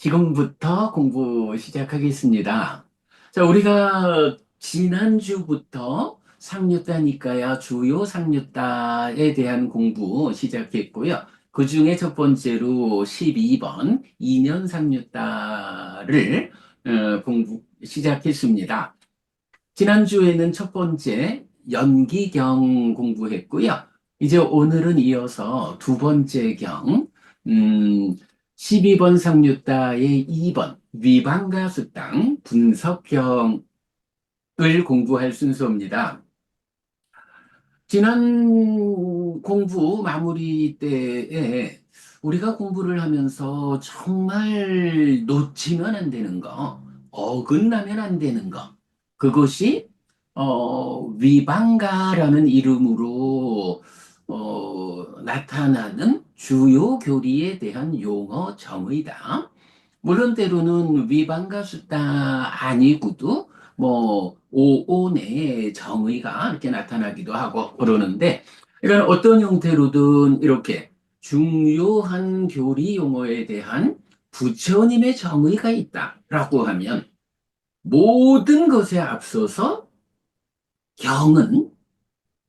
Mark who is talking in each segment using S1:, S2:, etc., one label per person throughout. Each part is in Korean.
S1: 지금부터 공부 시작하겠습니다. 자, 우리가 지난주부터 상류다니까야 주요 상류다에 대한 공부 시작했고요. 그 중에 첫 번째로 12번 2년 상류다를 공부 시작했습니다. 지난주에는 첫 번째 연기경 공부했고요. 이제 오늘은 이어서 두 번째 경, 음, 12번 상류다의 2번 위반가수당 분석경을 공부할 순서입니다. 지난 공부 마무리 때에 우리가 공부를 하면서 정말 놓치면 안 되는 거, 어긋나면 안 되는 거, 그것이 위반가라는 이름으로 나타나는 주요 교리에 대한 용어 정의다. 물론 때로는 위반과 수다 아니고도 뭐 오온의 정의가 이렇게 나타나기도 하고 그러는데 이건 어떤 형태로든 이렇게 중요한 교리 용어에 대한 부처님의 정의가 있다라고 하면 모든 것에 앞서서 경은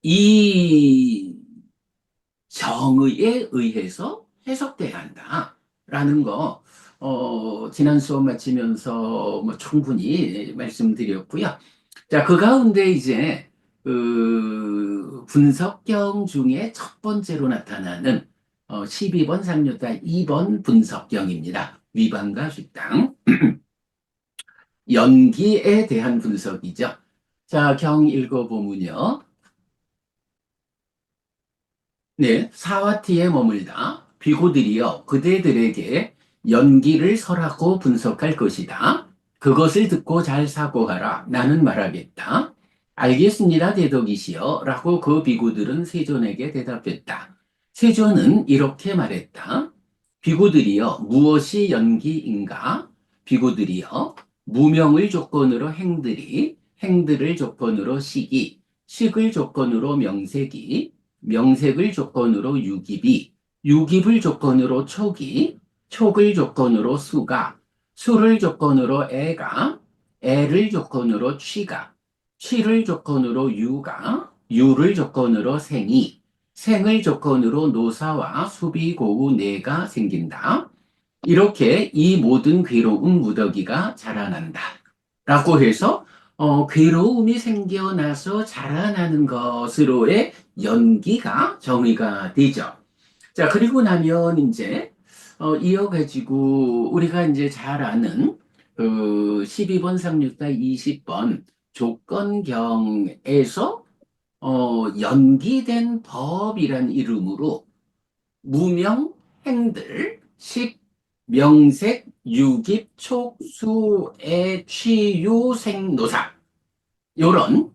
S1: 이 정의에 의해서 해석돼야 한다라는 거, 지난 수업 마치면서 뭐 충분히 말씀드렸고요. 자, 그 가운데 이제 그 분석경 중에 첫 번째로 나타나는 12번 상류다 2번 분석경입니다. 위반과 수당, 연기에 대한 분석이죠. 자, 경 읽어보면요. 네, 사와티에 머물다 비고들이여 그대들에게 연기를 설하고 분석할 것이다. 그것을 듣고 잘 사고하라. 나는 말하겠다. 알겠습니다, 대덕이시여. 라고 그 비구들은 세존에게 대답했다. 세존은 이렇게 말했다. 비구들이여 무엇이 연기인가? 비구들이여 무명을 조건으로 행들이, 행들을 조건으로 식이, 식을 조건으로 명색이, 명색을 조건으로 유깁이, 유깁을 조건으로 촉이, 촉을 조건으로 수가, 수를 조건으로 애가, 애를 조건으로 취가, 취를 조건으로 유가, 유를 조건으로 생이, 생을 조건으로 노사와 수비, 고우, 내가 생긴다. 이렇게 이 모든 괴로움 무더기가 자라난다. 라고 해서 괴로움이 생겨나서 자라나는 것으로의 연기가 정의가 되죠. 자, 그리고 나면 이제 이어가지고 우리가 이제 잘 아는 12번 상륙다 20번 조건경에서 연기된 법이란 이름으로 무명, 행들, 식, 명색, 유깁, 촉, 수, 애, 취, 유, 생, 노사 요런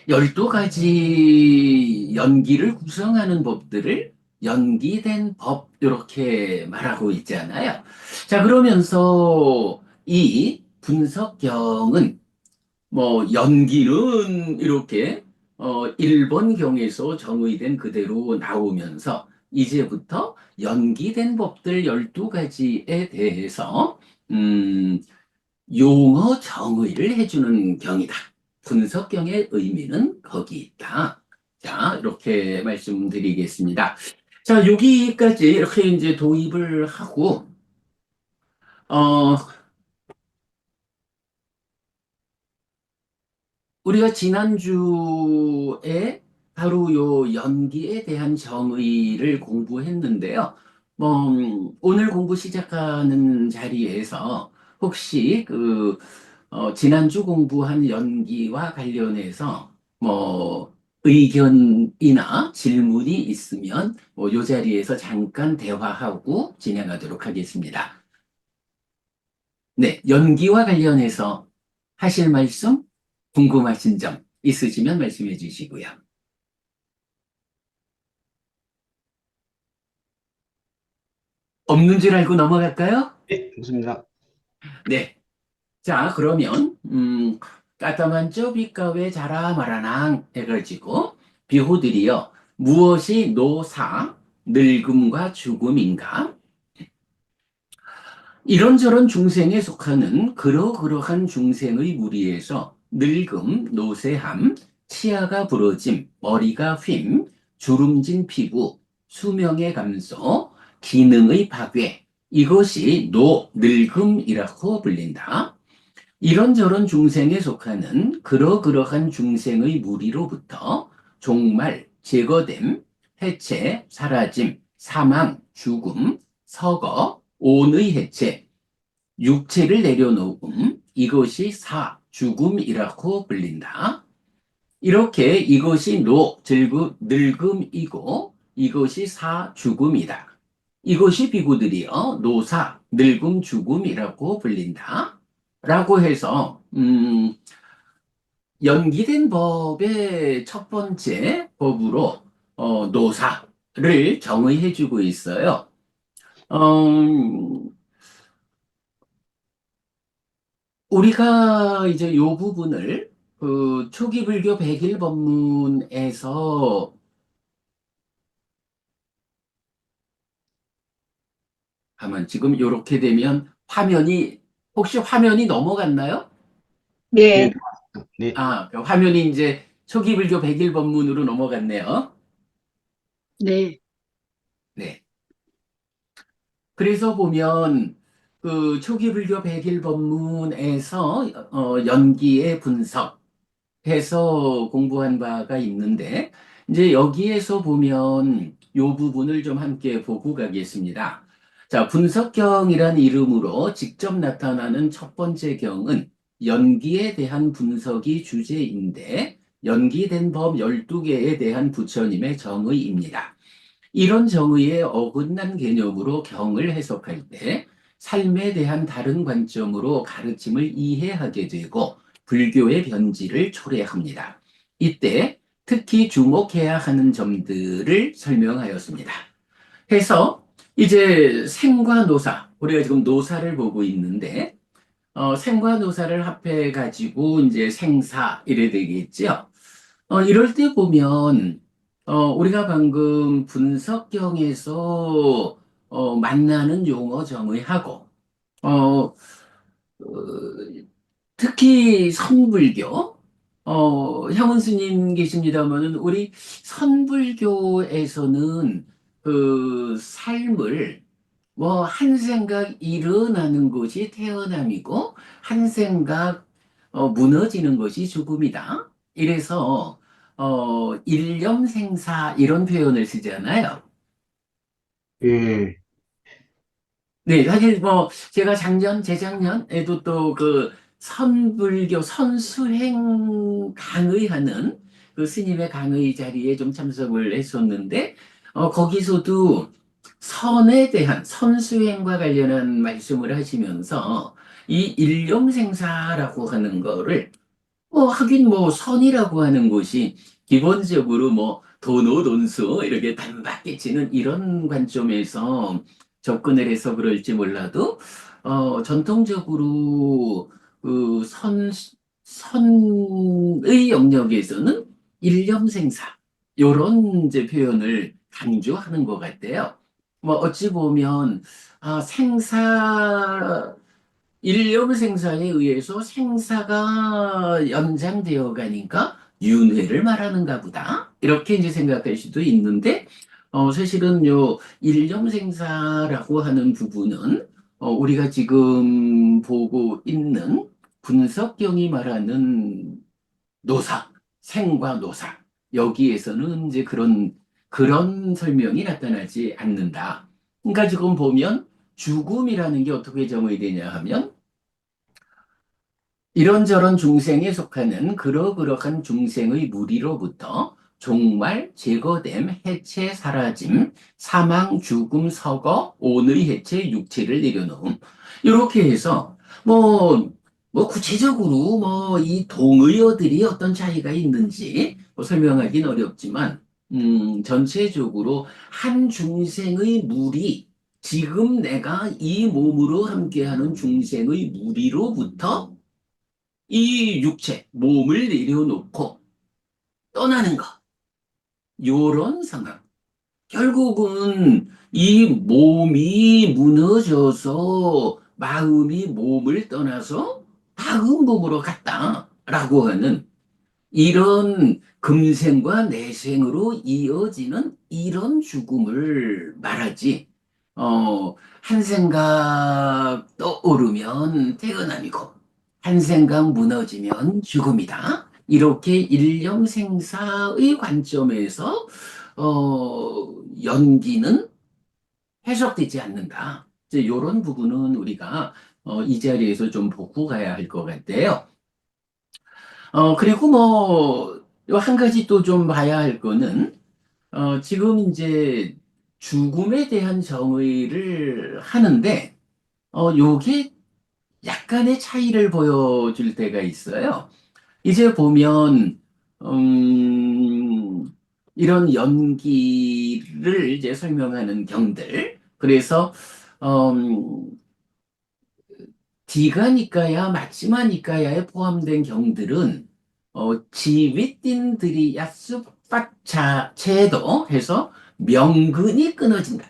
S1: 12가지 연기를 구성하는 법들을 연기된 법 이렇게 말하고 있잖아요. 자, 그러면서 이 분석경은 뭐 연기는 이렇게 1번 경에서 정의된 그대로 나오면서 이제부터 연기된 법들 12가지에 대해서 음, 용어 정의를 해주는 경이다. 분석경의 의미는 거기 있다. 자, 이렇게 말씀드리겠습니다. 자, 여기까지 이렇게 이제 도입을 하고, 어, 우리가 지난주에 바로 요 연기에 대한 정의를 공부했는데요. 뭐, 오늘 공부 시작하는 자리에서 혹시 지난주 공부한 연기와 관련해서 뭐, 의견이나 질문이 있으면 요 자리에서 잠깐 대화하고 진행하도록 하겠습니다. 네, 연기와 관련해서 하실 말씀, 궁금하신 점 있으시면 말씀해 주시고요. 없는 줄 알고 넘어갈까요?
S2: 네, 좋습니다.
S1: 네. 자, 그러면, 까다만 쪼비까왜 자라 마라낭 해가지고, 비호들이여, 무엇이 노사, 늙음과 죽음인가? 이런저런 중생에 속하는 그러그러한 중생의 무리에서 늙음, 노쇠함, 치아가 부러짐, 머리가 휨, 주름진 피부, 수명의 감소, 기능의 파괴, 이것이 늙음이라고 불린다. 이런저런 중생에 속하는 그러그러한 중생의 무리로부터 종말, 제거됨, 해체, 사라짐, 사망, 죽음, 서거, 온의 해체, 육체를 내려놓음, 이것이 죽음이라고 불린다. 이렇게 이것이 늙음이고 이것이 죽음이다. 이것이 비구들이여 늙음, 죽음이라고 불린다. 라고 해서 연기된 법의 첫 번째 법으로 노사를 정의해주고 있어요. 음, 우리가 이제 이 부분을 그 초기 불교 백일 법문에서 하면 지금 이렇게 되면 혹시 화면이 넘어갔나요?
S2: 네,
S3: 네. 네.
S1: 그 화면이 이제 초기 불교 백일 법문으로 넘어갔네요.
S2: 네,
S1: 네. 그래서 보면 그 초기 불교 백일 법문에서 연기의 분석 해서 공부한 바가 있는데, 이제 여기에서 보면 이 부분을 좀 함께 보고 가겠습니다. 자, 분석경이란 이름으로 직접 나타나는 첫 번째 경은 연기에 대한 분석이 주제인데, 연기된 법 12개에 대한 부처님의 정의입니다. 이런 정의에 어긋난 개념으로 경을 해석할 때 삶에 대한 다른 관점으로 가르침을 이해하게 되고 불교의 변질을 초래합니다. 이때 특히 주목해야 하는 점들을 설명하였습니다. 해서 이제 생과 노사, 우리가 지금 노사를 보고 있는데 생과 노사를 합해 가지고 이제 생사 이래 되겠죠. 이럴 때 보면, 우리가 방금 분석경에서 만나는 용어 정의하고, 어, 어, 특히 선불교, 향원 스님 계십니다만은 우리 선불교에서는 그 삶을 뭐 한 생각 일어나는 것이 태어남이고 한 생각 무너지는 것이 죽음이다. 이래서 일념생사 이런 표현을 쓰잖아요.
S3: 예.
S1: 네, 사실 뭐 제가 재작년에도 또 그 선불교 선수행 강의하는 그 스님의 강의 자리에 좀 참석을 했었는데 거기서도 선에 대한 선수행과 관련한 말씀을 하시면서 이 일념생사라고 하는 거를 하긴 뭐 선이라고 하는 것이 기본적으로 뭐 돈오돈수 이렇게 단박에 치는 이런 관점에서 접근을 해서 그럴지 몰라도 전통적으로 그 선의 영역에서는 일념생사 요런 이제 표현을 강조하는 것 같아요. 뭐 어찌 보면 생사 일념 생사에 의해서 생사가 연장되어 가니까 윤회를 말하는가 보다. 이렇게 이제 생각할 수도 있는데, 사실은 요 일념 생사라고 하는 부분은 우리가 지금 보고 있는 분석경이 말하는 노사, 생과 노사. 여기에서는 이제 그런 설명이 나타나지 않는다. 그러니까 지금 보면 죽음이라는 게 어떻게 정의되냐 하면 이런저런 중생에 속하는 그러그러한 중생의 무리로부터 종말, 제거됨, 해체, 사라짐, 사망, 죽음, 서거, 온의 해체, 육체를 내려놓음. 이렇게 해서 뭐 구체적으로 뭐 이 동의어들이 어떤 차이가 있는지 뭐 설명하기는 어렵지만 전체적으로 한 중생의 무리, 지금 내가 이 몸으로 함께하는 중생의 무리로부터 이 육체, 몸을 내려놓고 떠나는 것. 요런 상황. 결국은 이 몸이 무너져서 마음이 몸을 떠나서 다음 몸으로 갔다라고 하는 이런 금생과 내생으로 이어지는 이런 죽음을 말하지. 한 생각 떠오르면 태어남이고, 한 생각 무너지면 죽음이다. 이렇게 일념생사의 관점에서, 연기는 해석되지 않는다. 이제 이런 부분은 우리가 이 자리에서 좀 보고 가야 할 것 같아요. 그리고 뭐, 요 한 가지 또 좀 봐야 할 거는, 지금 이제 죽음에 대한 정의를 하는데, 요게 약간의 차이를 보여줄 때가 있어요. 이제 보면, 음, 이런 연기를 이제 설명하는 경들, 그래서, 음, 디가니까야 마치마니까야에 포함된 경들은 지윗딘들이 야스파차체도 해서 명근이 끊어진다.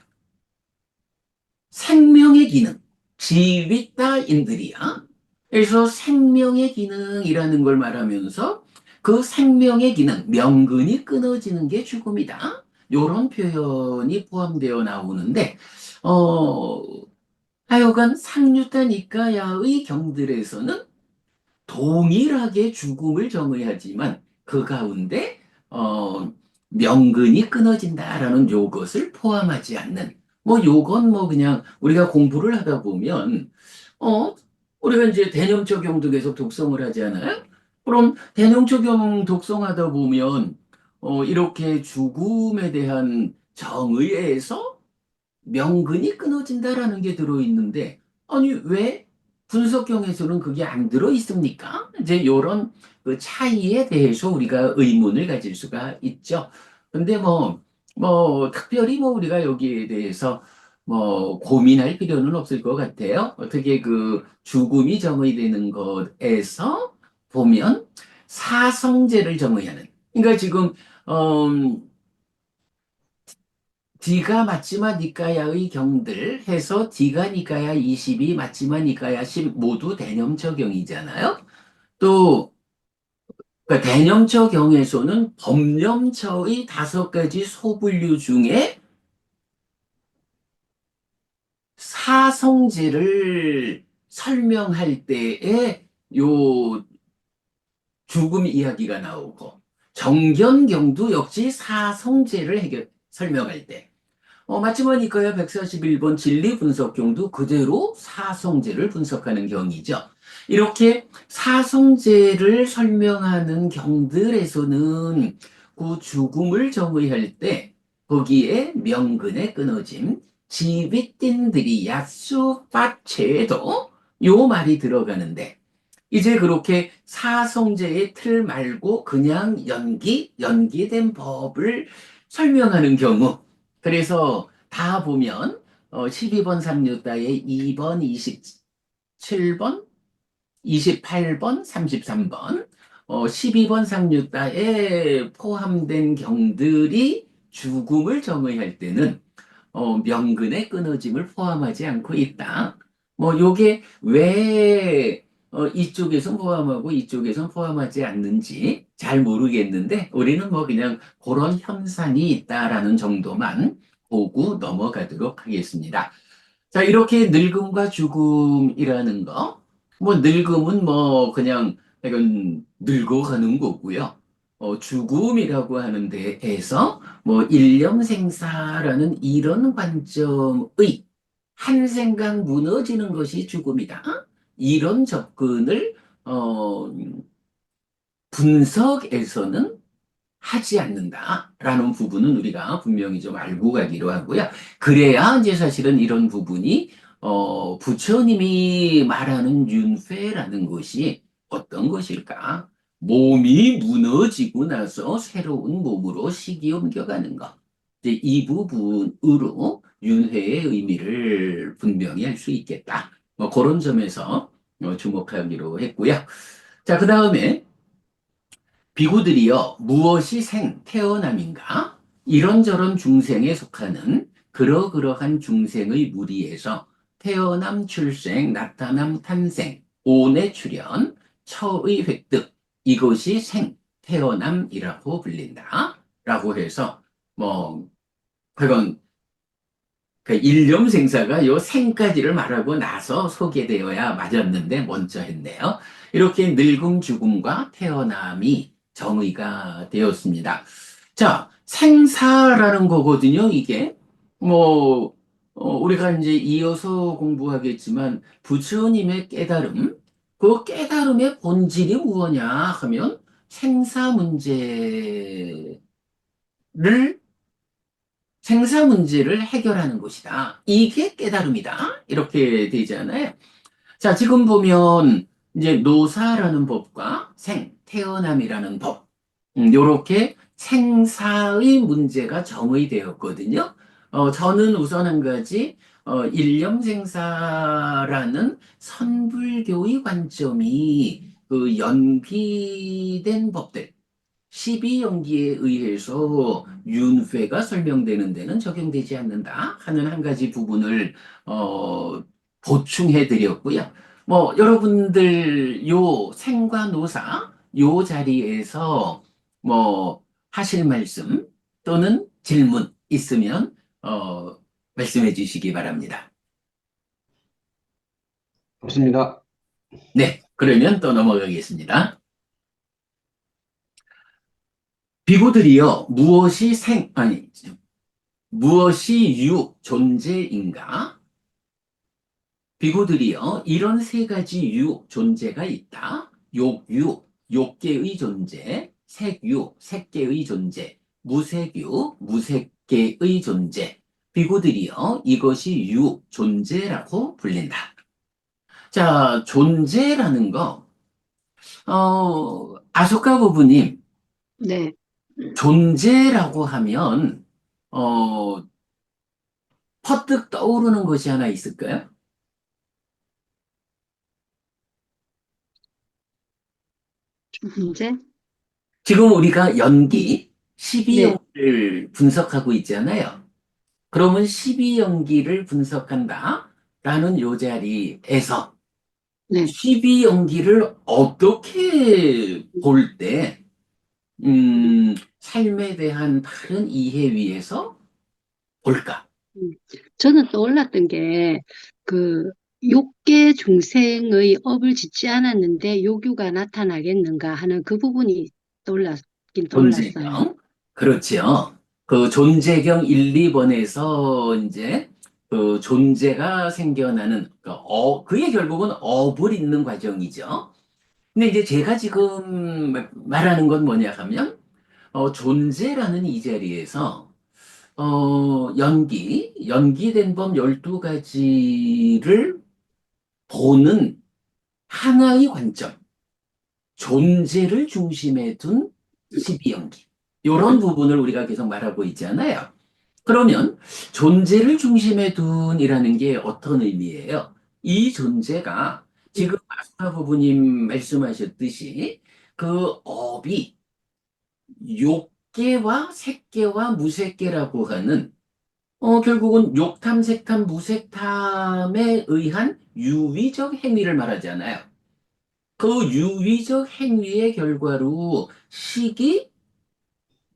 S1: 생명의 기능, 지윗다인들이야. 그래서 생명의 기능이라는 걸 말하면서 그 생명의 기능, 명근이 끊어지는 게 죽음이다. 이런 표현이 포함되어 나오는데, 어, 하여간 상류단 이까야의 경들에서는 동일하게 죽음을 정의하지만 그 가운데 명근이 끊어진다라는 요것을 포함하지 않는 뭐 요건 뭐 그냥 우리가 공부를 하다 보면 어 우리가 이제 대념적용 계속 독성을 하지 않아요? 그럼 대념적용 독성하다 보면 이렇게 죽음에 대한 정의에서 명근이 끊어진다라는 게 들어있는데, 아니, 왜 분석경에서는 그게 안 들어있습니까? 이제 이런 그 차이에 대해서 우리가 의문을 가질 수가 있죠. 근데 특별히 뭐 우리가 여기에 대해서 뭐 고민할 필요는 없을 것 같아요. 어떻게 그 죽음이 정의되는 것에서 보면 사성제를 정의하는. 그러니까 지금, 음, D가 맞지마 니까야의 경들 해서 D가 니까야 22, 맞지마 니까야 10 모두 대념처경이잖아요. 또 그러니까 대념처경에서는 법념처의 5가지 소분류 중에 사성제를 설명할 때에 요 죽음 이야기가 나오고 정견경도 역시 사성제를 설명할 때 마치마니까야 141번 진리 분석경도 그대로 사성제를 분석하는 경이죠. 이렇게 사성제를 설명하는 경들에서는 그 죽음을 정의할 때 거기에 명근의 끊어짐, 지빗딘들이 야수파체도 요 말이 들어가는데 이제 그렇게 사성제의 틀 말고 그냥 연기된 법을 설명하는 경우 그래서 다 보면 12번 삼류다에 2번, 27번, 28번, 33번, 12번 삼류다에 포함된 경들이 죽음을 정의할 때는 명근의 끊어짐을 포함하지 않고 있다. 뭐 요게 왜 이쪽에선 포함하고 이쪽에선 포함하지 않는지 잘 모르겠는데 우리는 뭐 그냥 그런 현상이 있다라는 정도만 보고 넘어가도록 하겠습니다. 자, 이렇게 늙음과 죽음이라는 거, 뭐 늙음은 뭐 그냥 이건 늙어가는 거고요. 죽음이라고 하는 데에서 뭐 일념생사라는 이런 관점의 한 생각 무너지는 것이 죽음이다. 이런 접근을 어, 분석에서는 하지 않는다라는 부분은 우리가 분명히 좀 알고 가기로 하고요. 그래야 이제 사실은 이런 부분이 부처님이 말하는 윤회라는 것이 어떤 것일까? 몸이 무너지고 나서 새로운 몸으로 식이 옮겨가는 것. 이제 이 부분으로 윤회의 의미를 분명히 할 수 있겠다. 뭐 그런 점에서 주목하기로 했고요. 자, 그 다음에 비구들이여 무엇이 태어남인가? 이런저런 중생에 속하는 그러그러한 중생의 무리에서 태어남 출생, 나타남 탄생, 온의 출현, 처의 획득, 이것이 생, 태어남이라고 불린다. 라고 해서, 뭐, 그건 그 일념생사가 요 생까지를 말하고 나서 소개되어야 맞았는데 먼저 했네요. 이렇게 늙음, 죽음과 태어남이 정의가 되었습니다. 자, 생사라는 거거든요, 이게. 뭐, 우리가 이제 이어서 공부하겠지만, 부처님의 깨달음, 그 깨달음의 본질이 무엇냐 하면 생사 문제를 생사 문제를 해결하는 것이다. 이게 깨달음이다. 이렇게 되잖아요. 자, 지금 보면 이제 노사라는 법과 태어남이라는 법, 요렇게 생사의 문제가 정의되었거든요. 저는 우선 한 가지, 일념생사라는 선불교의 관점이 그 연기된 법들, 12연기에 의해서 윤회가 설명되는 데는 적용되지 않는다 하는 한 가지 부분을 보충해 드렸고요. 뭐 여러분들 요 생과 노사 요 자리에서 뭐 하실 말씀 또는 질문 있으면 말씀해 주시기 바랍니다.
S3: 없습니다.
S1: 네, 그러면 또 넘어가겠습니다. 비구들이여 무엇이 유 존재인가? 비구들이여 이런 세 가지 유 존재가 있다. 욕유 욕계의 존재, 색유 색계의 존재, 무색유 무색계의 존재. 비구들이여 이것이 유 존재라고 불린다. 자, 존재라는 거 아소카 부부님
S2: 네.
S1: 존재라고 하면 어 퍼뜩 떠오르는 것이 하나 있을까요?
S2: 문제?
S1: 지금 우리가 연기
S2: 네.
S1: 12연기를 분석하고 있잖아요. 그러면 12연기를 분석한다라는 요 자리에서
S2: 네.
S1: 12연기를 어떻게 볼 때, 삶에 대한 바른 이해 위에서 볼까?
S2: 음. 저는 떠올랐던 게, 그, 욕계 중생의 업을 짓지 않았는데 요규가 나타나겠는가 하는 그 부분이 떠올랐긴 떠올랐어요.
S1: 존재경. 그렇죠. 그 존재경 1, 2번에서 이제 그 존재가 생겨나는, 그게 결국은 업을 잇는 과정이죠. 근데 이제 제가 지금 말하는 건 뭐냐 하면, 존재라는 이 자리에서, 연기된 법 12가지를 보는 하나의 관점, 존재를 중심에 둔 12연기. 이런 부분을 우리가 계속 말하고 있잖아요. 그러면 존재를 중심에 둔이라는 게 어떤 의미예요? 이 존재가 지금 아스파 부부님 말씀하셨듯이 그 업이 욕계와 색계와 무색계라고 하는 결국은 욕탐, 색탐, 무색탐에 의한 유의적 행위를 말하잖아요. 그 유의적 행위의 결과로 식이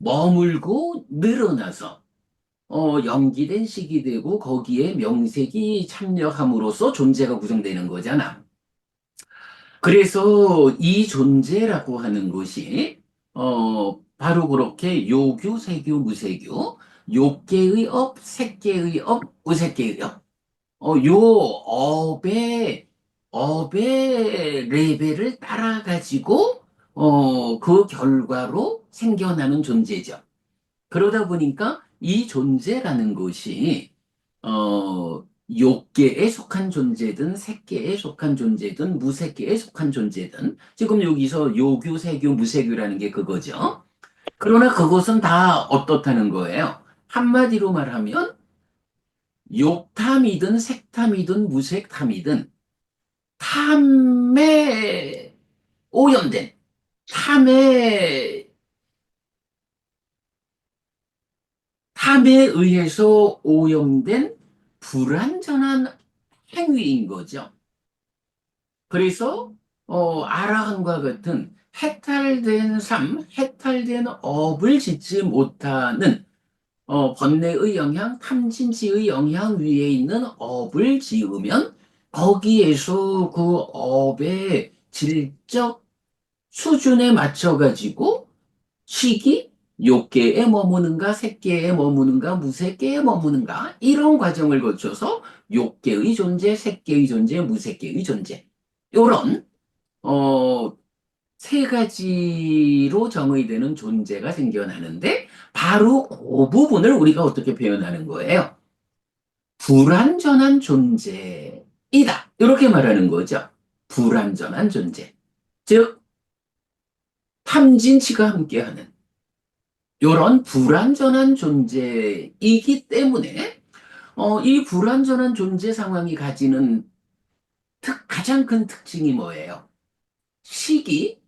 S1: 머물고 늘어나서 연기된 식이 되고 거기에 명색이 참여함으로써 존재가 구성되는 거잖아. 그래서 이 존재라고 하는 것이 바로 그렇게 요규, 세규, 무세규, 욕계의 업, 색계의 업, 무색계의 업. 요 업의 레벨을 따라가지고, 그 결과로 생겨나는 존재죠. 그러다 보니까 이 존재라는 것이, 욕계에 속한 존재든, 색계에 속한 존재든, 무색계에 속한 존재든, 지금 여기서 요규, 세규, 무색규라는 게 그거죠. 그러나 그것은 다 어떻다는 거예요? 한마디로 말하면, 욕탐이든 색탐이든 무색탐이든 탐에 오염된 탐에 탐에 의해서 오염된 불완전한 행위인 거죠. 그래서 아라한과 같은 해탈된 삶, 해탈된 업을 짓지 못하는 번뇌의 영향, 탐진치의 영향 위에 있는 업을 지으면 거기에서 그 업의 질적 수준에 맞춰가지고 식이 욕계에 머무는가, 색계에 머무는가, 무색계에 머무는가, 이런 과정을 거쳐서 욕계의 존재, 색계의 존재, 무색계의 존재. 요런, 어, 세 가지로 정의되는 존재가 생겨나는데, 바로 그 부분을 우리가 어떻게 표현하는 거예요? 불완전한 존재이다. 이렇게 말하는 거죠. 불완전한 존재. 즉, 탐진치가 함께하는 이런 불완전한 존재이기 때문에 이 불완전한 존재 상황이 가지는 가장 큰 특징이 뭐예요? 식이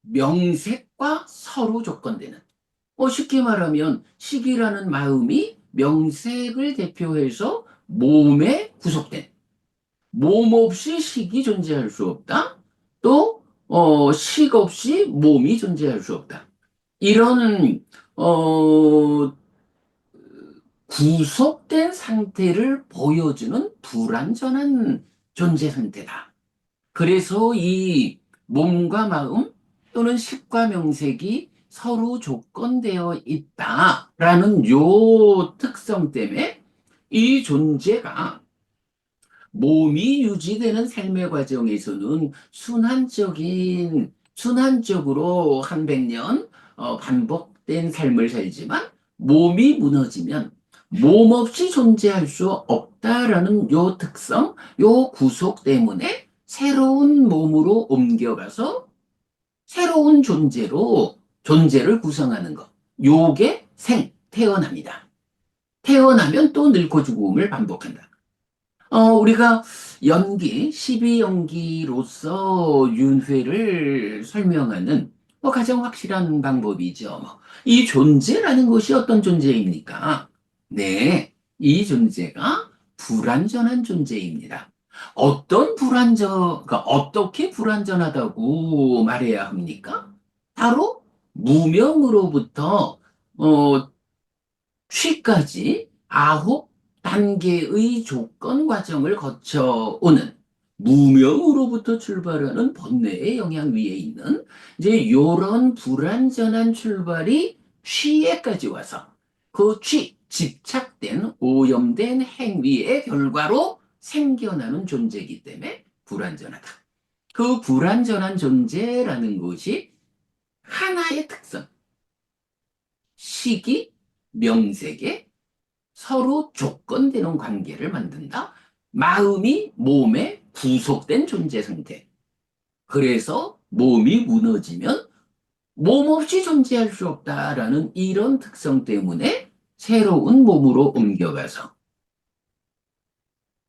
S1: 명색과 서로 조건되는. 쉽게 말하면 식이라는 마음이 명색을 대표해서 몸에 구속된. 몸 없이 식이 존재할 수 없다. 또 식 없이 몸이 존재할 수 없다. 이런 구속된 상태를 보여주는 불완전한 존재 상태다. 그래서 이 몸과 마음 또는 식과 명색이 서로 조건되어 있다라는 요 특성 때문에 이 존재가 몸이 유지되는 삶의 과정에서는 순환적으로 한 100년 반복된 삶을 살지만 몸이 무너지면 몸 없이 존재할 수 없다라는 요 특성, 요 구속 때문에 새로운 몸으로 옮겨가서 새로운 존재를 구성하는 것. 요게 태어납니다. 태어나면 또 늙고 죽음을 반복한다. 우리가 12연기로서 윤회를 설명하는 가장 확실한 방법이죠. 이 존재라는 것이 어떤 존재입니까? 네, 이 존재가 불완전한 존재입니다. 그러니까 어떻게 불완전하다고 말해야 합니까? 바로 무명으로부터 취까지 9단계의 조건 과정을 거쳐오는 무명으로부터 출발하는 번뇌의 영향 위에 있는 이제 이런 불완전한 출발이 취에까지 와서 그 집착된 오염된 행위의 결과로 생겨나는 존재이기 때문에 불완전하다. 그 불완전한 존재라는 것이 하나의 특성, 시기, 명색에 서로 조건되는 관계를 만든다. 마음이 몸에 구속된 존재 상태. 그래서 몸이 무너지면 몸 없이 존재할 수 없다라는 이런 특성 때문에 새로운 몸으로 옮겨가서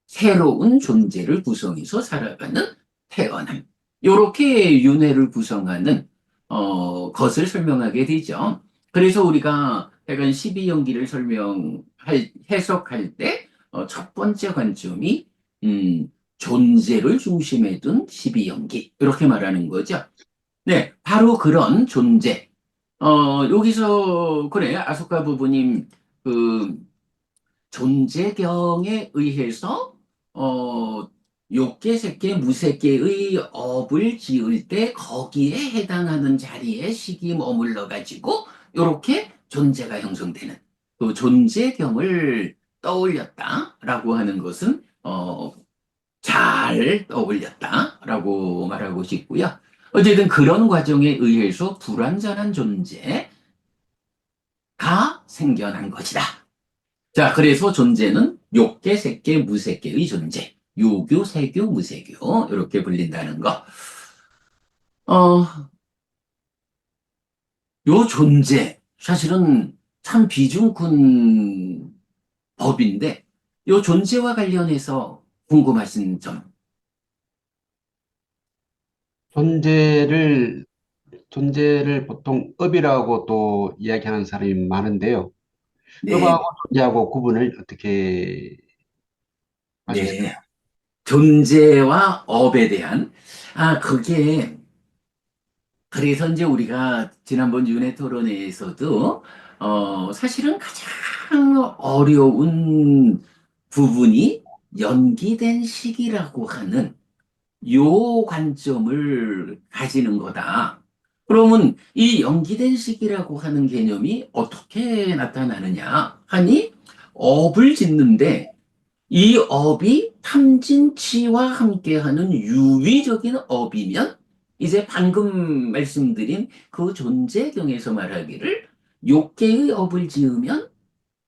S1: 새로운 존재를 구성해서 살아가는 태어남. 이렇게 윤회를 구성하는 것을 설명하게 되죠. 그래서 우리가 약간 12연기를 해석할 때 첫 번째 관점이 존재를 중심에 둔 12연기 이렇게 말하는 거죠. 네, 바로 그런 존재. 여기서 그래 아소카 부부님 그 존재경에 의해서 욕계, 색계, 무색계의 업을 지을 때 거기에 해당하는 자리에 식이 머물러 가지고 이렇게 존재가 형성되는 그 존재경을 떠올렸다라고 하는 것은 잘 떠올렸다라고 말하고 싶고요. 어쨌든 그런 과정에 의해서 불완전한 존재가 생겨난 것이다. 자, 그래서 존재는 욕계, 색계, 무색계의 존재. 유교, 세교, 무색교. 이렇게 불린다는 거. 어, 요 존재. 사실은 참 비중 큰 법인데, 요 존재와 관련해서 궁금하신 점.
S3: 존재를, 존재를 보통 업이라고 또 이야기하는 사람이 많은데요.
S1: 네.
S3: 업하고 존재하고 구분을 어떻게
S1: 네. 존재와 업에 대한, 그게, 그래서 이제 우리가 지난번 윤회 토론회에서도, 사실은 가장 어려운 부분이 연기된 시기라고 하는 요 관점을 가지는 거다. 그러면 이 연기된 시기라고 하는 개념이 어떻게 나타나느냐 하니 업을 짓는데 이 업이 탐진치와 함께하는 유의적인 업이면 이제 방금 말씀드린 그 존재경에서 말하기를 욕계의 업을 지으면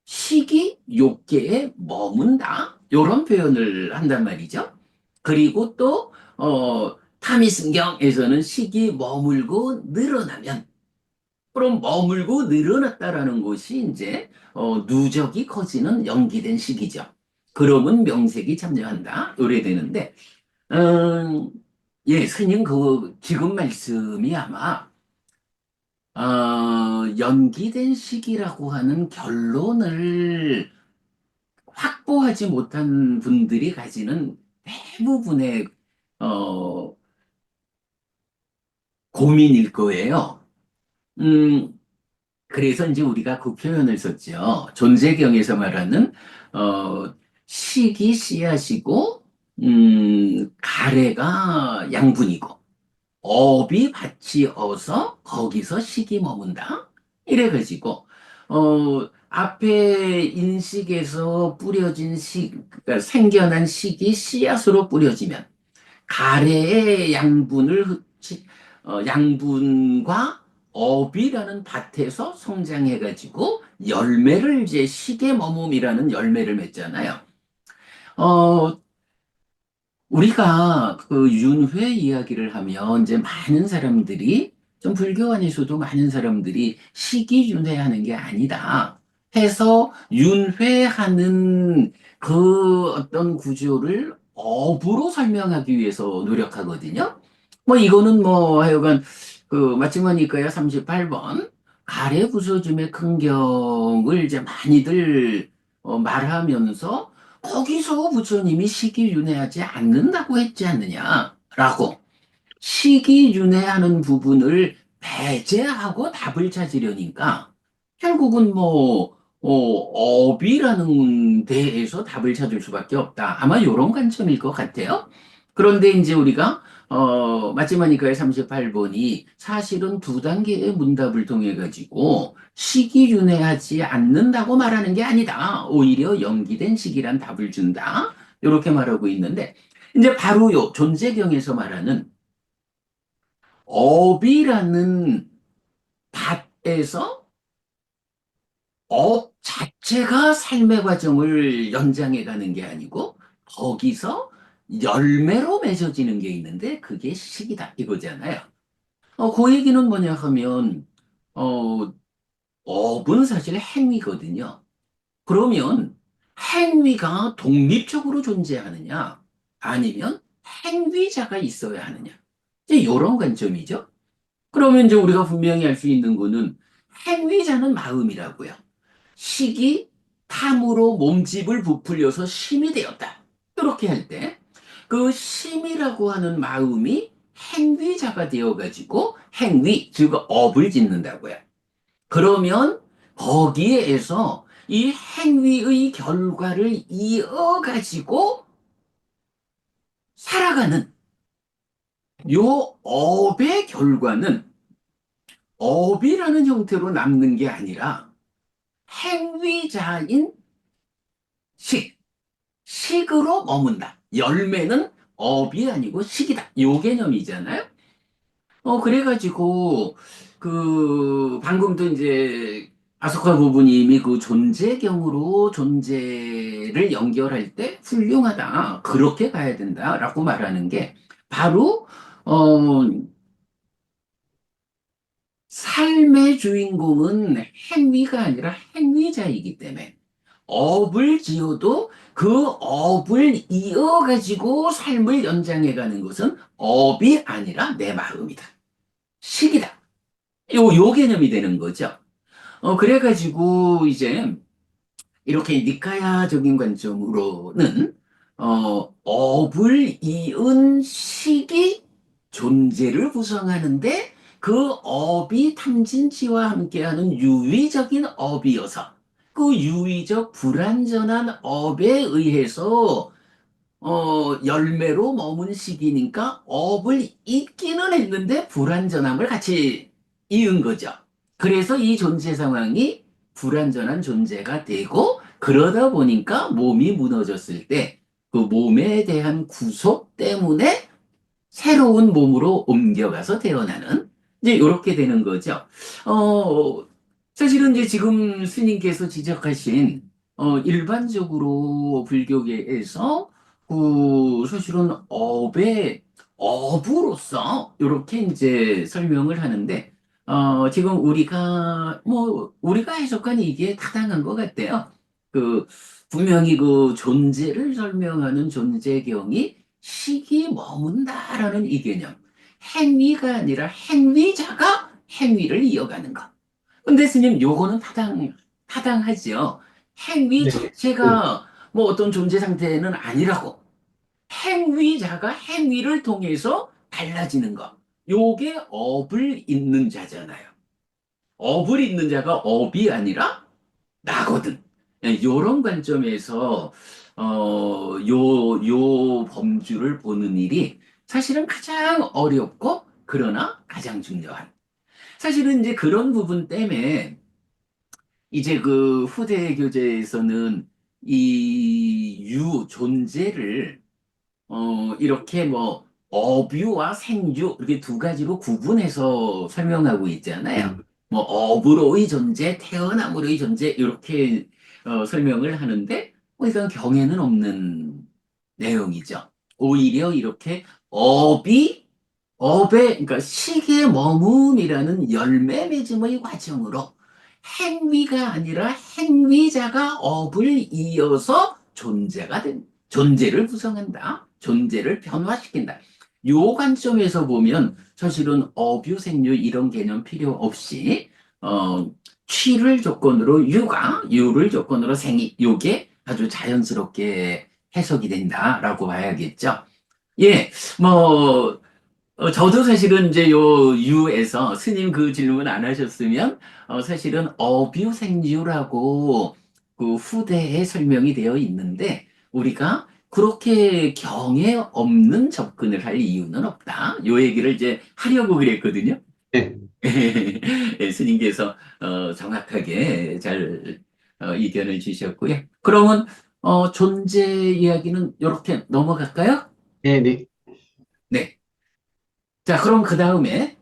S1: 식이 욕계에 머문다. 이런 표현을 한단 말이죠. 그리고 또 타미승경에서는 식이 머물고 늘어나면 그럼 머물고 늘어났다라는 것이 이제 누적이 커지는 연기된 식이죠. 그러면 명색이 참여한다. 요래 되는데 음, 예, 스님 그 지금 말씀이 아마 연기된 식이라고 하는 결론을 확보하지 못한 분들이 가지는 대부분의 어, 고민일 거예요. 음, 그래서 이제 우리가 그 표현을 썼죠. 존재경에서 말하는 식이 씨앗이고 가래가 양분이고 업이 받치어서 거기서 식이 머문다. 이래가지고 앞에 인식에서 뿌려진 그러니까 생겨난 식이 씨앗으로 뿌려지면 가래의 양분과 업이라는 밭에서 성장해가지고 열매를 이제 식의 머금이라는 열매를 맺잖아요. 어, 우리가 그 윤회 이야기를 하면 이제 많은 사람들이 좀 불교 안에서도 많은 사람들이 식이 윤회하는 게 아니다 해서 윤회하는 그 어떤 구조를 업으로 설명하기 위해서 노력하거든요. 뭐 이거는 뭐 하여간 그 마침하니까야 38번 가래 부서짐의 큰경을 이제 많이들 말하면서 거기서 부처님이 식이윤회하지 않는다고 했지 않느냐라고 식이윤회하는 부분을 배제하고 답을 찾으려니까 결국은 뭐 업이라는 데에서 답을 찾을 수밖에 없다. 아마 이런 관점일 것 같아요. 그런데 이제 우리가 마지막니까의 38번이 사실은 두 단계의 문답을 통해 가지고 식이윤회하지 않는다고 말하는 게 아니다. 오히려 연기된 식이란 답을 준다. 이렇게 말하고 있는데 이제 바로 요 존재경에서 말하는 업이라는 밭에서 업 자체가 삶의 과정을 연장해 가는 게 아니고 거기서 열매로 맺어지는 게 있는데 그게 식이다 이거잖아요. 그 얘기는 뭐냐 하면 어, 업은 사실 행위거든요. 그러면 행위가 독립적으로 존재하느냐 아니면 행위자가 있어야 하느냐 이제 이런 관점이죠. 그러면 이제 우리가 분명히 알 수 있는 거는 행위자는 마음이라고요. 식이 탐으로 몸집을 부풀려서 심이 되었다. 이렇게 할 때, 그 심이라고 하는 마음이 행위자가 되어가지고 행위, 즉 업을 짓는다고요. 그러면 거기에서 이 행위의 결과를 이어가지고 살아가는 요 업의 결과는 업이라는 형태로 남는 게 아니라 행위자인 식, 식으로 머문다. 열매는 업이 아니고 식이다. 요 개념이잖아요. 그래가지고, 방금도 이제, 아소카 부부님이 그 존재경으로 존재를 연결할 때 훌륭하다. 그렇게 가야 된다라고 말하는 게, 바로, 어, 삶의 주인공은 행위가 아니라 행위자이기 때문에, 업을 지어도 그 업을 이어가지고 삶을 연장해가는 것은 업이 아니라 내 마음이다. 식이다. 요 개념이 되는 거죠. 그래가지고 이제 이렇게 니카야적인 관점으로는 업을 이은 식이 존재를 구성하는데 그 업이 탐진치와 함께하는 유의적인 업이어서 그 유의적 불완전한 업에 의해서 열매로 머문 시기니까 업을 잇기는 했는데 불완전함을 같이 이은 거죠. 그래서 이 존재 상황이 불완전한 존재가 되고 그러다 보니까 몸이 무너졌을 때 그 몸에 대한 구속 때문에 새로운 몸으로 옮겨가서 태어나는 이제 이렇게 되는 거죠. 어, 사실은 이제 지금 스님께서 지적하신 일반적으로 불교계에서 사실은 업으로서 이렇게 이제 설명을 하는데 지금 우리가 해석한 이게 타당한 것 같아요. 그 분명히 그 존재를 설명하는 존재경이 식이 머문다라는 이 개념. 행위가 아니라 행위자가 행위를 이어가는 것. 근데 스님, 요거는 타당하죠. 행위
S3: 네. 네.
S1: 자체가 뭐 어떤 존재 상태는 아니라고. 행위자가 행위를 통해서 달라지는 것. 요게 업을 잇는 자잖아요. 업을 잇는 자가 업이 아니라 나거든. 이런 관점에서 요 범주를 보는 일이 사실은 가장 어렵고 그러나 가장 중요한. 사실은 이제 그런 부분 때문에 이제 그 후대 교재에서는 이 존재를 이렇게 뭐 어뷰와 생유 이렇게 두 가지로 구분해서 설명하고 있잖아요.
S3: 음.
S1: 뭐 업으로의 존재, 태어남으로의 존재 이렇게 설명을 하는데 이건 경에는 없는 내용이죠. 오히려 이렇게 그러니까 식의 머금이라는 열매 맺음의 과정으로 행위가 아니라 행위자가 업을 이어서 존재를 구성한다. 존재를 변화시킨다. 요 관점에서 보면 사실은 어뷰, 생유 이런 개념 필요 없이 취를 조건으로 유를 조건으로 생이 요게 아주 자연스럽게 해석이 된다라고 봐야겠죠. 예, 뭐 저도 사실은 이제 요 유에서 스님 그 질문 안 하셨으면 사실은 어뷰생유라고 그 후대에 설명이 되어 있는데 우리가 그렇게 경에 없는 접근을 할 이유는 없다. 요 얘기를 이제 하려고 그랬거든요.
S3: 네.
S1: 예, 스님께서 정확하게 잘 의견을 주셨고요. 그러면 존재 이야기는 이렇게 넘어갈까요?
S3: 네, 네.
S1: 네. 자, 그럼 그 다음에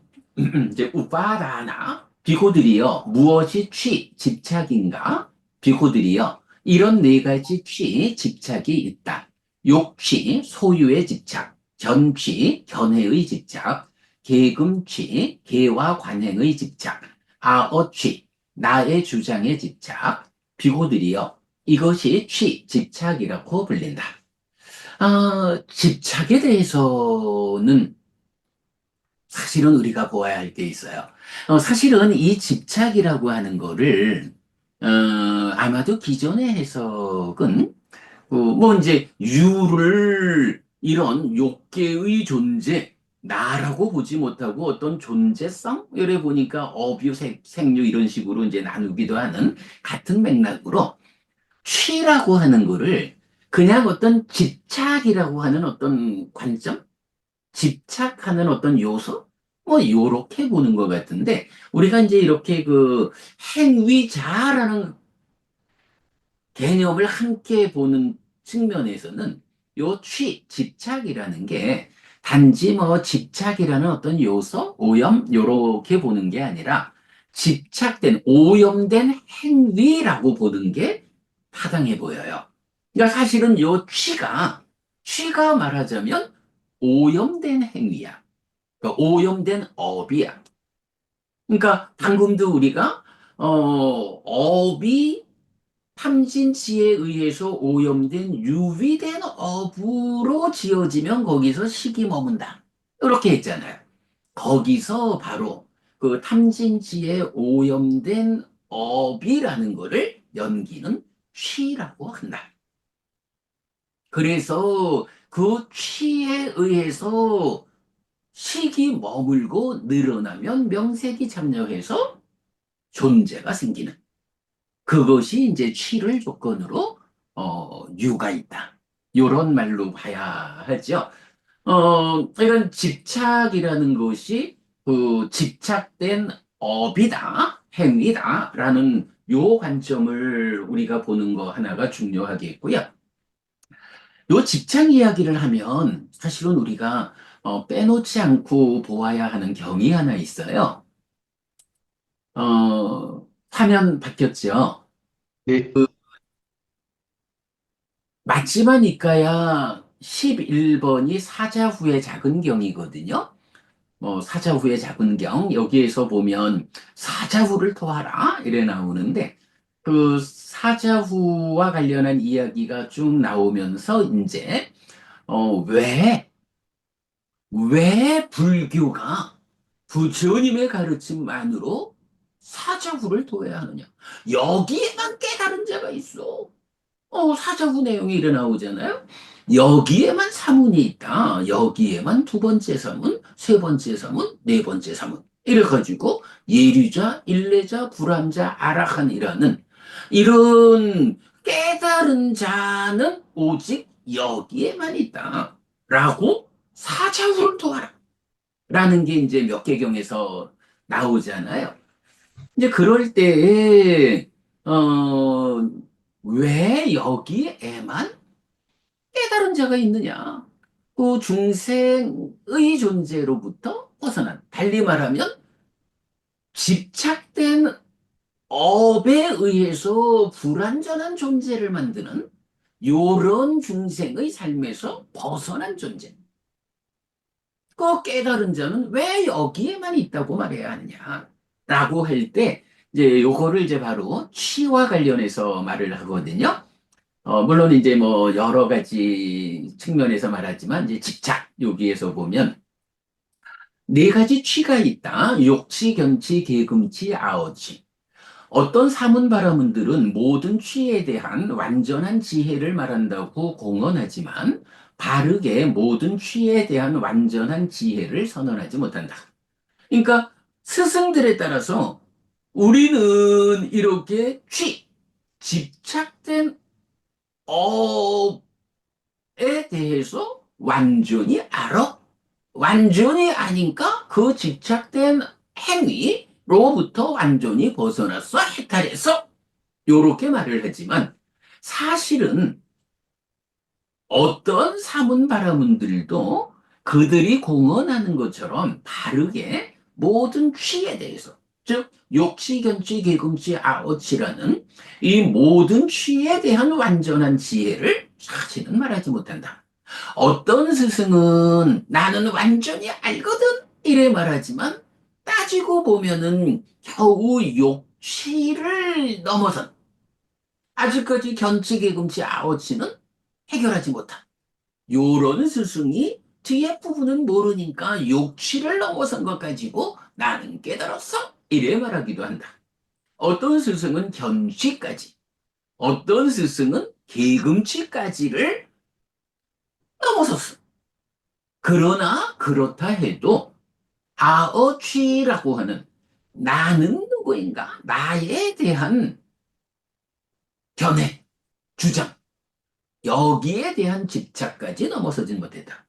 S1: 이제 우파다나 비고들이여 무엇이 집착인가? 비고들이여 이런 네 가지 집착이 있다. 욕취, 소유의 집착, 견취, 견해의 집착, 계금취, 계와 관행의 집착, 아어취, 나의 주장의 집착, 비고들이여 이것이 집착이라고 불린다. 집착에 대해서는 사실은 우리가 보아야 할 게 있어요. 사실은 이 집착이라고 하는 거를, 아마도 기존의 해석은, 뭐 이제 유를 이런 욕계의 존재, 나라고 보지 못하고 어떤 존재성? 이래 보니까 어뷰, 생류 이런 식으로 이제 나누기도 하는 같은 맥락으로 취라고 하는 거를 그냥 어떤 집착이라고 하는 어떤 관점? 집착하는 어떤 요소? 뭐, 요렇게 보는 것 같은데, 우리가 이제 이렇게 그 행위자라는 개념을 함께 보는 측면에서는 집착이라는 게 단지 뭐 집착이라는 어떤 요소, 오염, 요렇게 보는 게 아니라 오염된 행위라고 보는 게 타당해 보여요. 그러니까 사실은 취가 말하자면 오염된 행위야. 그러니까 오염된 업이야. 그러니까 방금도 우리가 업이 탐진치에 의해서 오염된 유비된 업으로 지어지면 거기서 식이 머문다. 이렇게 했잖아요. 거기서 바로 그 탐진치에 오염된 업이라는 거를 연기는 취라고 한다. 그래서 그 취에 의해서 식이 머물고 늘어나면 명색이 참여해서 존재가 생기는. 그것이 이제 취를 조건으로 유가 있다. 요런 말로 봐야 하죠. 이런 집착이라는 것이 그 집착된 업이다, 행위다라는 요 관점을 우리가 보는 거 하나가 중요하겠고요. 요 집착 이야기를 하면 사실은 우리가 빼놓지 않고 보아야 하는 경이 하나 있어요. 화면 바뀌었죠.
S3: 네,
S1: 맞지만 이까야 11번이 사자후의 작은 경이거든요. 사자후의 작은 경, 여기에서 보면 사자후를 토하라 이래 나오는데 그 사자후와 관련한 이야기가 쭉 나오면서 이제 왜 불교가 부처님의 가르침만으로 사자후를 토해야 하느냐? 여기에만 깨달은 자가 있어. 사자후 내용이 일어나오잖아요. 여기에만 사문이 있다. 여기에만 두 번째 사문, 세 번째 사문, 네 번째 사문. 이래가지고 예류자, 일례자, 불암자, 아라한이라는 이런 깨달은 자는 오직 여기에만 있다. 라고 사자후를 토하라. 라는 게 이제 몇 개경에서 나오잖아요. 이제 그럴 때에, 왜 여기에만 깨달은 자가 있느냐? 그 중생의 존재로부터 벗어난, 달리 말하면 집착된 업에 의해서 불완전한 존재를 만드는 요런 중생의 삶에서 벗어난 존재. 그 깨달은 자는 왜 여기에만 있다고 말해야 하느냐? 라고 할 때, 이제 요거를 이제 바로 취와 관련해서 말을 하거든요. 물론 이제 뭐 여러 가지 측면에서 말하지만 이제 집착 여기에서 보면 네 가지 취가 있다. 욕취, 견취, 계금취, 아어취. 어떤 사문바라문들은 모든 취에 대한 완전한 지혜를 말한다고 공언하지만 바르게 모든 취에 대한 완전한 지혜를 선언하지 못한다. 그러니까 스승들에 따라서 우리는 이렇게 집착된 어, 에 대해서 완전히 알아? 완전히 아니까 그 집착된 행위로부터 완전히 벗어났어, 해탈해서. 요렇게 말을 하지만 사실은 어떤 사문바라문들도 그들이 공언하는 것처럼 바르게 모든 취에 대해서, 즉 욕취, 견취, 계금취, 아어취라는 이 모든 취에 대한 완전한 지혜를 사실은 말하지 못한다. 어떤 스승은 나는 완전히 알거든 이래 말하지만 따지고 보면은 겨우 욕취를 넘어선 아직까지 견치, 계금치, 아오치는 해결하지 못한 요런 스승이 뒤에 부분은 모르니까 욕취를 넘어선 것 가지고 나는 깨달았어 이래 말하기도 한다. 어떤 스승은 견취까지, 어떤 스승은 계금치까지를 넘어섰어. 그러나 그렇다 해도 아어취라고 하는 나는 누구인가? 나에 대한 견해, 주장, 여기에 대한 집착까지 넘어서진 못했다.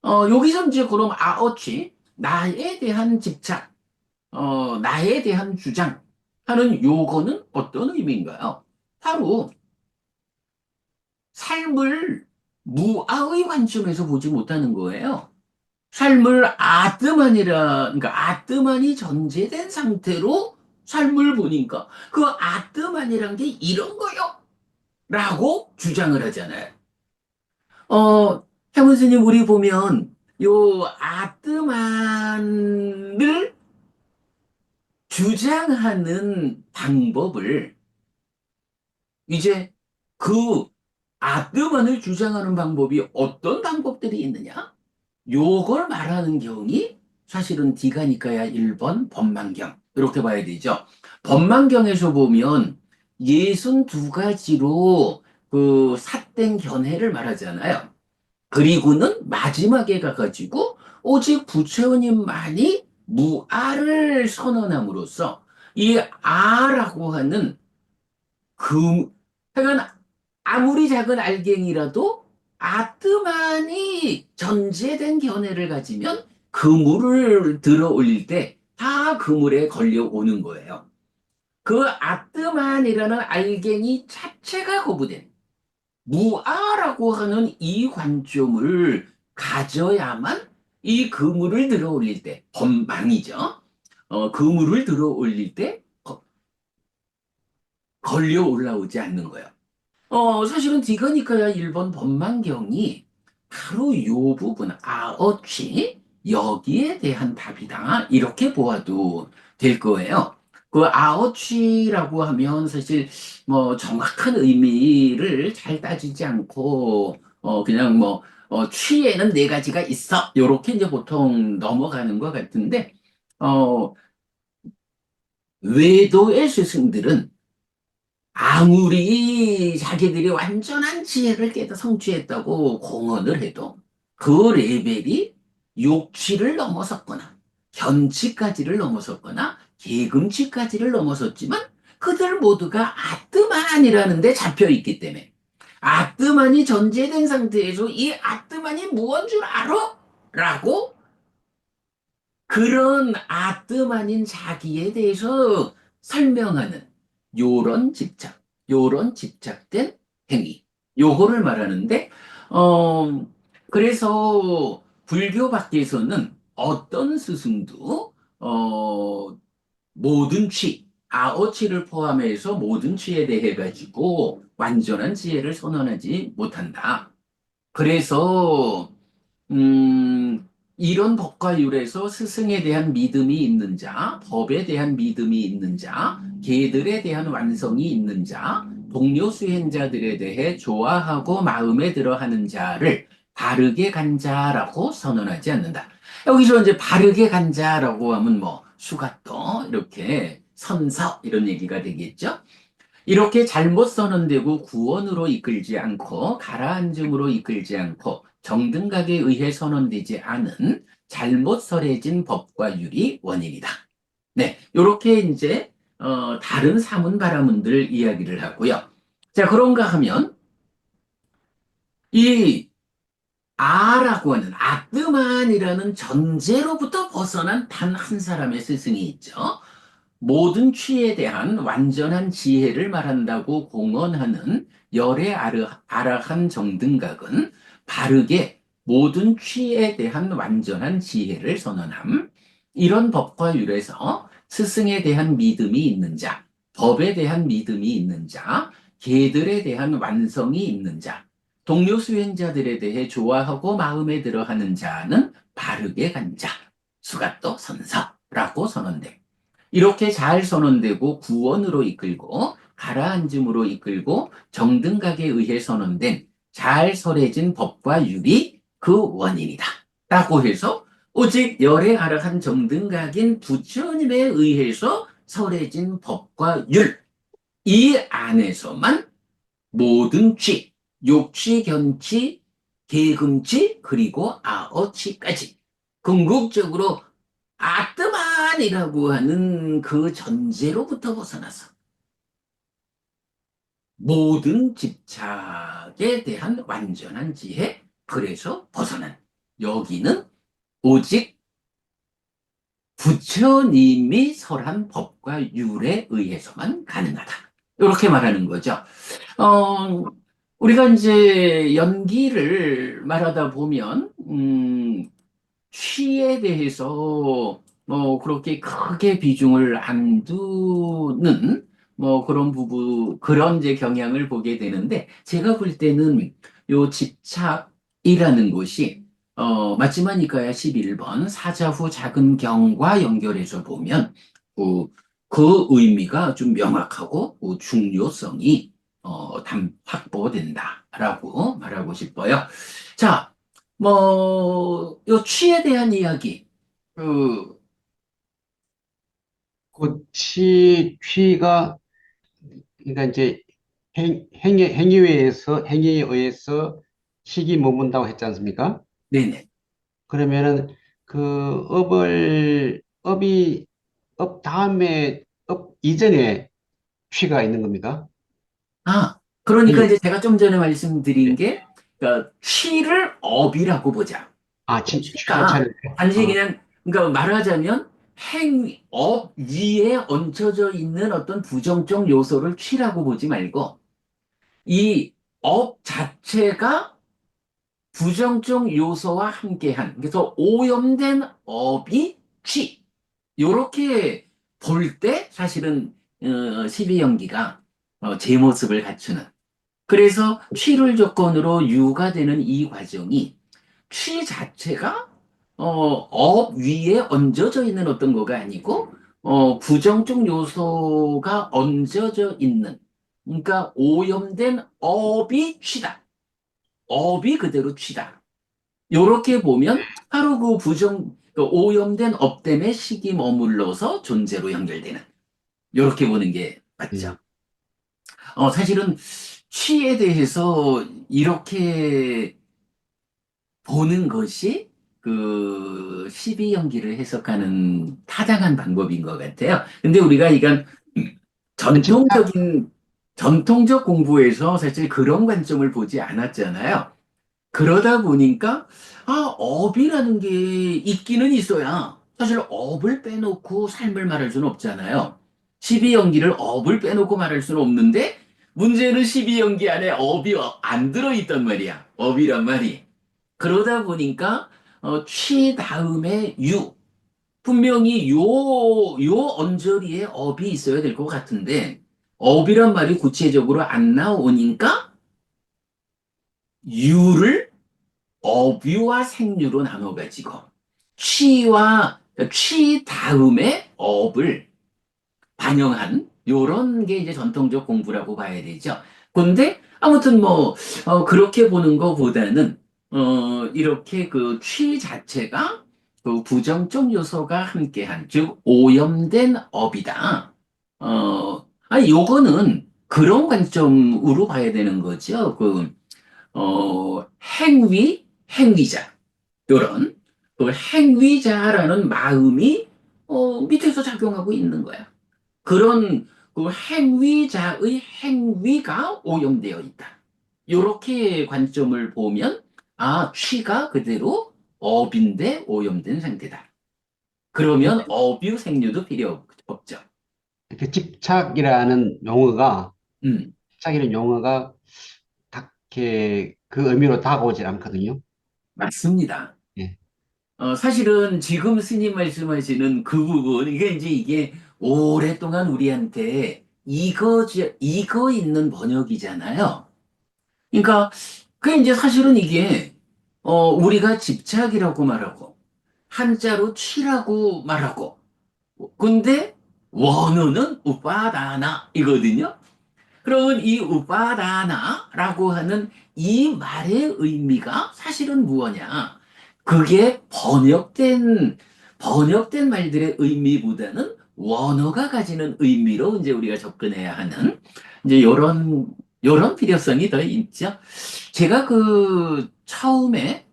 S1: 여기서 이제 그럼 아어취, 나에 대한 집착, 나에 대한 주장 하는 요거는 어떤 의미인가요? 바로 삶을 무아의 관점에서 보지 못하는 거예요. 삶을 그러니까 아뜨만이 전제된 상태로 삶을 보니까 그 아뜨만이란 게 이런 거요. 라고 주장을 하잖아요. 향문 스님, 우리 보면 요 아뜨만을 주장하는 방법을 이제 그 아뜨만을 주장하는 방법이 어떤 방법들이 있느냐? 요걸 말하는 경이 사실은 디가니까야 1번 법망경 이렇게 봐야 되죠. 법망경에서 보면 62가지로 그 삿된 견해를 말하잖아요. 그리고는 마지막에 가가지고 오직 부처님만이 무아를 선언함으로써 이 아라고 하는 그, 하여간 아무리 작은 알갱이라도 아뜨만이 전제된 견해를 가지면 그물을 들어 올릴 때 다 그물에 걸려오는 거예요. 그 아뜨만이라는 알갱이 자체가 거부된 무아라고 하는 이 관점을 가져야만 이 그물을 들어 올릴 때, 법망이죠. 그물을 들어 올릴 때 걸려 올라오지 않는 거예요. 사실은 디가니카야 일본 법망경이 바로 이 부분, 아어치, 여기에 대한 답이다. 이렇게 보아도 될 거예요. 그 아어치라고 하면 사실 뭐 정확한 의미를 잘 따지지 않고, 그냥 뭐, 취에는 네 가지가 있어. 요렇게 이제 보통 넘어가는 것 같은데, 어, 외도의 스승들은 아무리 자기들이 완전한 지혜를 깨닫 성취했다고 공언을 해도 그 레벨이 욕취를 넘어섰거나 견치까지를 넘어섰거나 계금치까지를 넘어섰지만 그들 모두가 아뜨만이라는 데 잡혀 있기 때문에 아뜨만이 전제된 상태에서 이 아뜨만이 무언 줄 알아? 라고 그런 아뜸 아닌 자기에 대해서 설명하는 요런 집착, 요런 집착된 행위, 요거를 말하는데, 어, 그래서 불교 밖에서는 어떤 스승도, 모든 취, 아어치를 포함해서 모든 취에 대해 가지고 완전한 지혜를 선언하지 못한다. 그래서 이런 법과 율에서 스승에 대한 믿음이 있는 자, 법에 대한 믿음이 있는 자, 개들에 대한 완성이 있는 자, 동료 수행자들에 대해 좋아하고 마음에 들어 하는 자를 바르게 간 자라고 선언하지 않는다. 여기서 이제 바르게 간 자라고 하면 뭐, 수가또, 이렇게 선서, 이런 얘기가 되겠죠? 이렇게 잘못 선언되고 구원으로 이끌지 않고 가라앉음으로 이끌지 않고 정등각에 의해 선언되지 않은 잘못 설해진 법과 율이 원인이다. 네, 이렇게 이제 다른 사문 바라문들 이야기를 하고요. 자, 그런가 하면 이 아라고 하는 아뜨만이라는 전제로부터 벗어난 단 한 사람의 스승이 있죠. 모든 취에 대한 완전한 지혜를 말한다고 공언하는 열의 아라한 정등각은 바르게 모든 취에 대한 완전한 지혜를 선언함. 이런 법과 율에서 스승에 대한 믿음이 있는 자, 법에 대한 믿음이 있는 자, 개들에 대한 완성이 있는 자, 동료 수행자들에 대해 좋아하고 마음에 들어 하는 자는 바르게 간 자, 수가또 선서라고 선언됩니다. 이렇게 잘 선언되고 구원으로 이끌고 가라앉음으로 이끌고 정등각에 의해 선언된 잘 설해진 법과 율이 그 원인이다. 라고 해서 오직 열의 아라한 정등각인 부처님에 의해서 설해진 법과 율, 이 안에서만 모든 취, 욕취, 견취, 계금취, 그리고 아어취까지 궁극적으로 아트만이라고 하는 그 전제로부터 벗어나서 모든 집착에 대한 완전한 지혜, 그래서 벗어난 여기는 오직 부처님이 설한 법과 율에 의해서만 가능하다. 이렇게 말하는 거죠. 어, 우리가 이제 연기를 말하다 보면, 취에 대해서 뭐 그렇게 크게 비중을 안 두는 뭐 그런 그런 이제 경향을 보게 되는데, 제가 볼 때는 요 집착이라는 것이, 마지막이가야 11번 사자후 작은 경과 연결해서 보면, 그, 그 의미가 좀 명확하고 그 중요성이 확보된다라고 말하고 싶어요. 자, 요 취에 대한 이야기. 그,
S3: 취가, 그러니까 이제 행위에 의해서 식이 머문다고 했지 않습니까?
S1: 네네.
S3: 그러면은 그 업 다음에, 업 이전에 취가 있는 겁니까?
S1: 아, 그러니까
S3: 행위.
S1: 이제 제가 좀 전에 말씀드린
S3: 네.
S1: 게, 그러니까 취를 업이라고 보자.
S3: 아, 취
S1: 취가
S3: 자체를.
S1: 단지
S3: 아,
S1: 그냥, 그러니까 말하자면 업 위에 얹혀져 있는 어떤 부정적 요소를 취라고 보지 말고, 이 업 자체가 부정적 요소와 함께한, 그래서 오염된 업이 취. 요렇게 볼 때 사실은 12연기가 제 모습을 갖추는. 그래서 취를 조건으로 유가 되는 이 과정이 취 자체가 업 위에 얹어져 있는 어떤 거가 아니고 부정적 요소가 얹어져 있는, 그러니까 오염된 업이 취다. 업이 그대로 취다. 요렇게 보면 바로 그 오염된 업 때문에 식이 머물러서 존재로 연결되는, 요렇게 보는 게 맞죠.
S3: 예.
S1: 사실은 취에 대해서 이렇게 보는 것이 그 12연기를 해석하는 타당한 방법인 것 같아요. 근데 우리가 이건
S3: 그 집착,
S1: 전통적인, 전통적 공부에서 사실 그런 관점을 보지 않았잖아요. 그러다 보니까, 업이라는 게 있기는 있어야, 사실 업을 빼놓고 삶을 말할 수는 없잖아요. 12연기를 업을 빼놓고 말할 수는 없는데, 문제는 12연기 안에 업이 안 들어있단 말이야. 업이란 말이. 그러다 보니까, 취 다음에 유. 분명히 요 언저리에 업이 있어야 될 것 같은데, 업이란 말이 구체적으로 안 나오니까, 유를 어뷰와 생류로 나눠가지고 취 다음에 업을 반영한 요런 게 이제 전통적 공부라고 봐야 되죠. 근데 아무튼 뭐 그렇게 보는 것보다는 이렇게 그 취 자체가 그 부정적 요소가 함께한, 즉 오염된 업이다. 요거는 그런 관점으로 봐야 되는 거죠. 행위자. 요런, 그 행위자라는 마음이, 밑에서 작용하고 있는 거야. 그런 그 행위자의 행위가 오염되어 있다. 요렇게 관점을 보면, 취가 그대로 업인데 오염된 상태다. 그러면 업유 생류도 필요 없죠.
S3: 그
S1: 음,
S3: 집착이라는 용어가 딱히 그 의미로 다가오질 않거든요.
S1: 맞습니다.
S3: 예.
S1: 사실은 지금 스님 말씀하시는 그 부분, 이게 오랫동안 우리한테 이거 있는 번역이잖아요. 그러니까, 이제 사실은 이게, 우리가 집착이라고 말하고, 한자로 취라고 말하고, 근데 원어는 우파다나 이거든요. 그러면 이 우파다나라고 하는 이 말의 의미가 사실은 무엇냐? 그게 번역된 말들의 의미보다는 원어가 가지는 의미로 이제 우리가 접근해야 하는 이제 요런 필요성이 더 있죠. 제가 처음에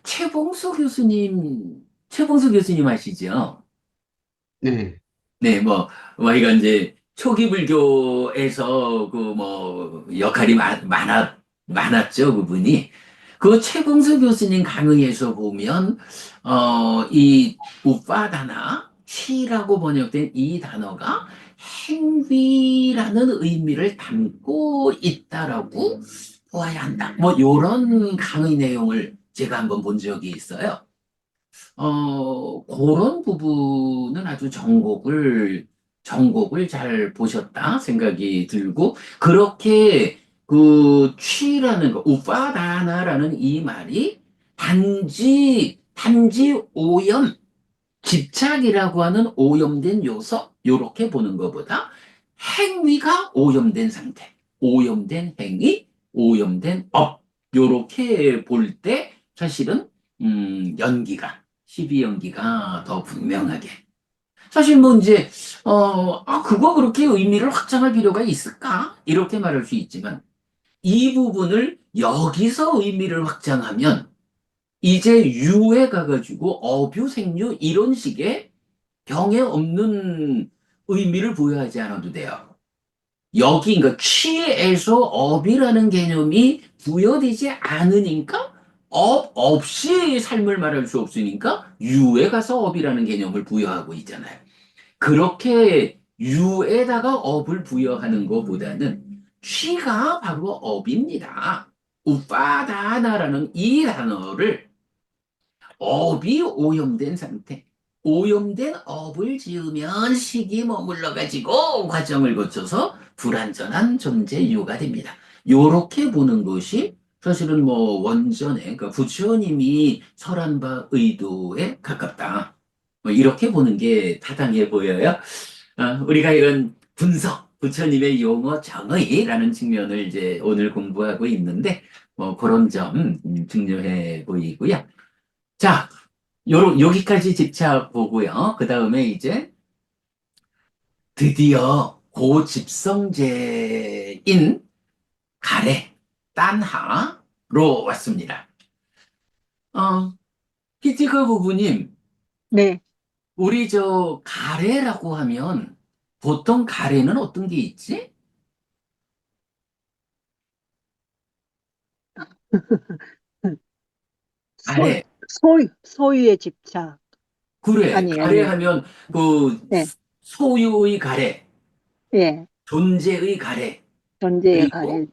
S1: 최봉수 교수님 아시죠?
S3: 네.
S1: 네, 이가 이제 초기 불교에서 역할이 많았죠, 그분이. 그 최봉수 교수님 강의에서 보면, 이 우파다나, 시라고 번역된 이 단어가 행위라는 의미를 담고 있다라고 보아야 한다. 요런 강의 내용을 제가 한번 본 적이 있어요. 그런 부분은 아주 정곡을 잘 보셨다 생각이 들고, 그렇게 그 취라는 거, 우파다나라는 이 말이 단지 집착이라고 하는 오염된 요소, 요렇게 보는 것보다 행위가 오염된 상태, 오염된 행위, 오염된 업, 요렇게 볼 때 사실은 연기가 12연기가 더 분명하게. 사실 뭐 이제, 그거 그렇게 의미를 확장할 필요가 있을까? 이렇게 말할 수 있지만, 이 부분을 여기서 의미를 확장하면, 이제 유에 가가지고 어뷰, 생유, 이런 식의 병에 없는 의미를 부여하지 않아도 돼요. 여기, 그러니까 취에서 업이라는 개념이 부여되지 않으니까 업 없이 삶을 말할 수 없으니까 유에 가서 업이라는 개념을 부여하고 있잖아요. 그렇게 유에다가 업을 부여하는 것보다는 취가 바로 업입니다. 우파다나라는 이 단어를 업이 오염된 상태, 오염된 업을 지으면 식이 머물러 가지고 과정을 거쳐서 불완전한 존재유가 됩니다. 요렇게 보는 것이 사실은 뭐 원전에, 그러니까 부처님이 설한 바 의도에 가깝다. 뭐 이렇게 보는 게 타당해 보여요. 우리가 이런 분석, 부처님의 용어 정의라는 측면을 이제 오늘 공부하고 있는데, 뭐 그런 점 중요해 보이고요. 자, 여기까지 집착 보고요. 그 다음에 이제 드디어 고집성제인 가래, 딴하로 왔습니다. 어, 피티크 부부님,
S4: 네,
S1: 우리 저 가래라고 하면 보통 가래는 어떤 게 있지?
S4: 소,
S1: 가래.
S4: 소유의 집착
S1: 그래.
S4: 아니에요,
S1: 가래
S4: 아니에요.
S1: 하면 그
S4: 네,
S1: 소유의 가래,
S4: 예,
S1: 존재의 가래.
S4: 존재의
S1: 그리고
S4: 가래.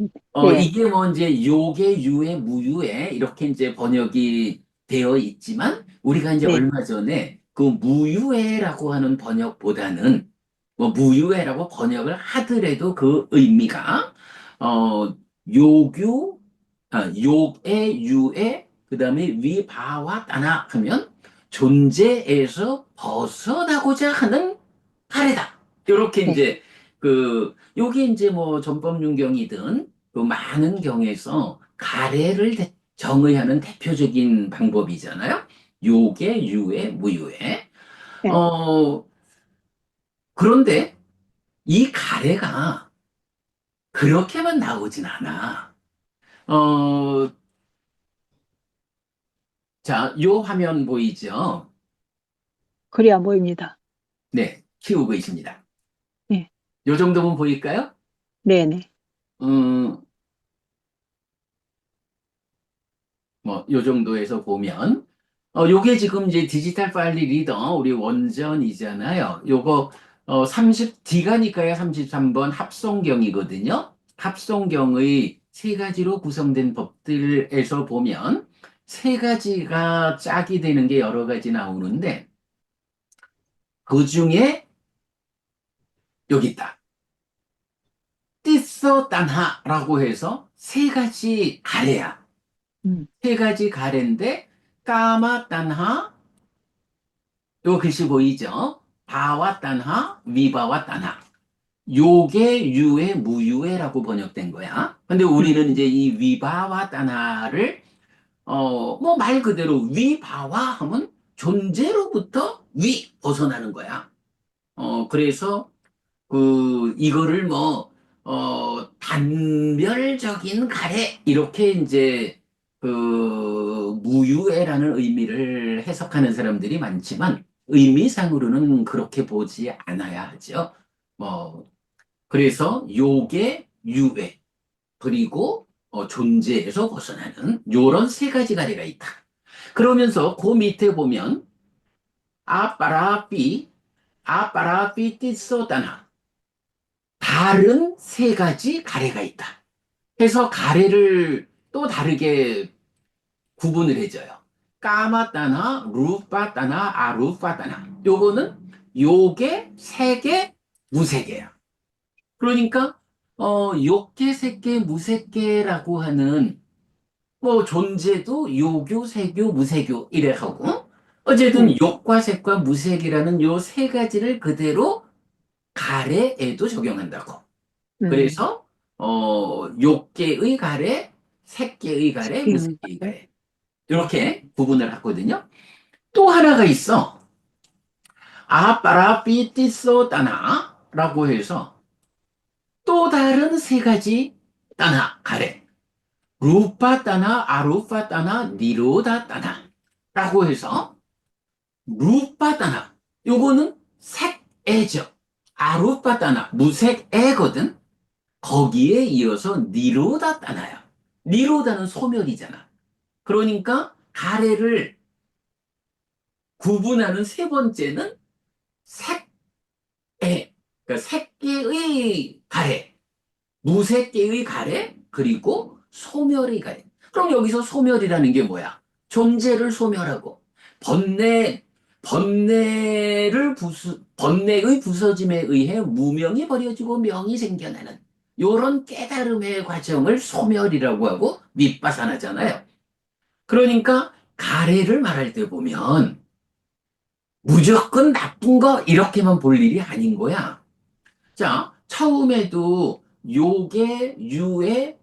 S4: 예,
S1: 이게 뭐 이제 요게 유에 무유에 이렇게 이제 번역이 되어 있지만 우리가 이제
S4: 네,
S1: 얼마 전에 그 무유해라고 하는 번역보다는 뭐 무유해라고 번역을 하더라도 그 의미가 요규 욕의 유에 그다음에 위바와 따나 하면 존재에서 벗어나고자 하는 가래다. 이렇게
S4: 네,
S1: 이제 요게 이제 뭐 전법윤경이든 그 많은 경에서 가래를 정의하는 대표적인 방법이잖아요. 요게 유에 무유에.
S4: 네.
S1: 어, 그런데 이 가래가 그렇게만 나오진 않아. 어, 자, 요 화면 보이죠?
S4: 그래야 보입니다.
S1: 네, 키우고 있습니다.
S4: 예,
S1: 요 정도면 보일까요?
S4: 네, 네,
S1: 음, 뭐, 요 정도에서 보면, 요게 지금 이제 디지털 파일리 리더, 우리 원전이잖아요. 요거, D가니까요, 33번 합성경이거든요. 합성경의 세 가지로 구성된 법들에서 보면, 세 가지가 짝이 되는 게 여러 가지 나오는데, 그 중에 여기 있다. 띠써 딴하라고 해서 세 가지 가래야.
S4: 음,
S1: 세 가지 가래인데, 까마 딴하, 요 글씨 보이죠? 바와 딴하, 위바와 딴하. 요게 유해, 무유해라고 번역된 거야. 근데
S4: 음,
S1: 우리는 이제 이 위바와 딴하를, 뭐 말 그대로 위바와 하면 존재로부터 벗어나는 거야. 그래서 이거를 뭐, 단별적인 가래, 이렇게 이제, 무유해라는 의미를 해석하는 사람들이 많지만, 의미상으로는 그렇게 보지 않아야 하죠. 뭐, 그래서 요게 유해, 그리고 존재에서 벗어나는 요런 세 가지 가래가 있다. 그러면서 그 밑에 보면, 아빠라삐, 아빠라삐 띠쏘다나. 다른 세 가지 가래가 있다. 해서 가래를 또 다르게 구분을 해줘요. 까마따나, 루빠따나, 아루빠따나. 요거는 요게 세 개, 무세개야. 그러니까, 요게 세 개, 무세개라고 하는 뭐 존재도 요교, 세교, 무세교 이래 하고 어쨌든
S4: 네,
S1: 욕과 색과 무색이라는 요 세 가지를 그대로 가래에도 적용한다고.
S4: 음,
S1: 그래서 욕계의 가래, 색계의 가래,
S4: 음,
S1: 무색계의 가래 이렇게 구분을 하거든요. 또 하나가 있어. 아빠라삐띠쏘따나라고 해서 또 다른 세 가지 따나 가래. 루파따나, 아루파따나, 니로다따나라고 해서 루파따나 요거는 색애죠. 아루파따나 무색애거든. 거기에 이어서 니로다따나야. 니로다는 소멸이잖아. 그러니까 가래를 구분하는 세 번째는 색애, 그러니까 색계의 가래, 무색계의 가래, 그리고 소멸의 가래. 그럼 여기서 소멸이라는 게 뭐야? 존재를 소멸하고 번뇌의 부서짐에 의해 무명이 버려지고 명이 생겨나는 요런 깨달음의 과정을 소멸이라고 하고 밑바산하잖아요. 그러니까 가래를 말할 때 보면 무조건 나쁜 거 이렇게만 볼 일이 아닌 거야. 자, 처음에도 요계, 유에,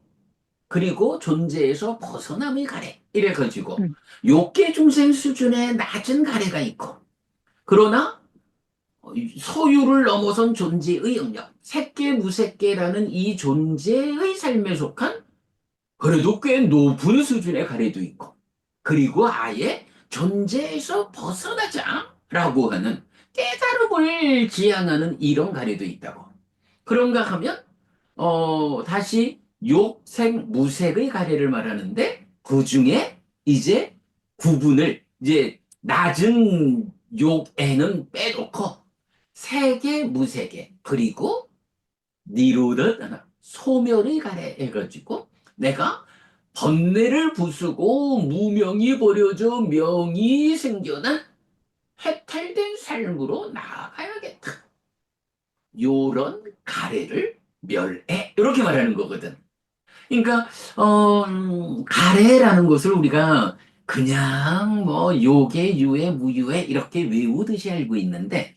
S1: 그리고 존재에서 벗어남의 가래 이래가지고
S4: 음.
S1: 요계 중생 수준의 낮은 가래가 있고 그러나 소유를 넘어선 존재의 영역, 색계, 무색계라는 이 존재의 삶에 속한 그래도 꽤 높은 수준의 가래도 있고 그리고 아예 존재에서 벗어나자라고 하는 깨달음을 지향하는 이런 가래도 있다고. 그런가 하면 다시 욕색, 무색의 가래를 말하는데 그 중에 이제 구분을 이제 낮은 욕에는 빼놓고 색의 무색의 그리고 니로드 소멸의 가래 해가지고 내가 번뇌를 부수고 무명이 버려져 명이 생겨난 해탈된 삶으로 나아가야겠다. 요런 가래를 멸해 이렇게 말하는 거거든. 그러니까 가래라는 것을 우리가 그냥 뭐 요계, 유해, 무유해 이렇게 외우듯이 알고 있는데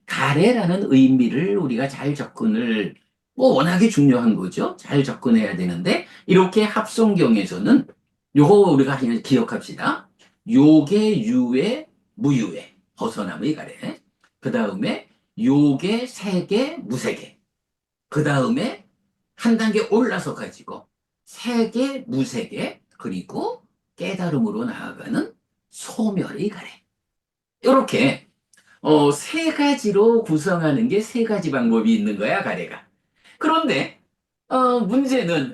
S1: 가래라는 의미를 우리가 잘 접근을 뭐 워낙에 중요한 거죠. 잘 접근해야 되는데 이렇게 합성경에서는 요거 우리가 그냥 기억합시다. 요계, 유해, 무유해 벗어남의 가래. 그 다음에 요계, 세계, 무세계. 그 다음에 한 단계 올라서 가지고 세계, 무세계, 그리고 깨달음으로 나아가는 소멸의 가래. 이렇게 세 가지로 구성하는 게 세 가지 방법이 있는 거야, 가래가. 그런데 문제는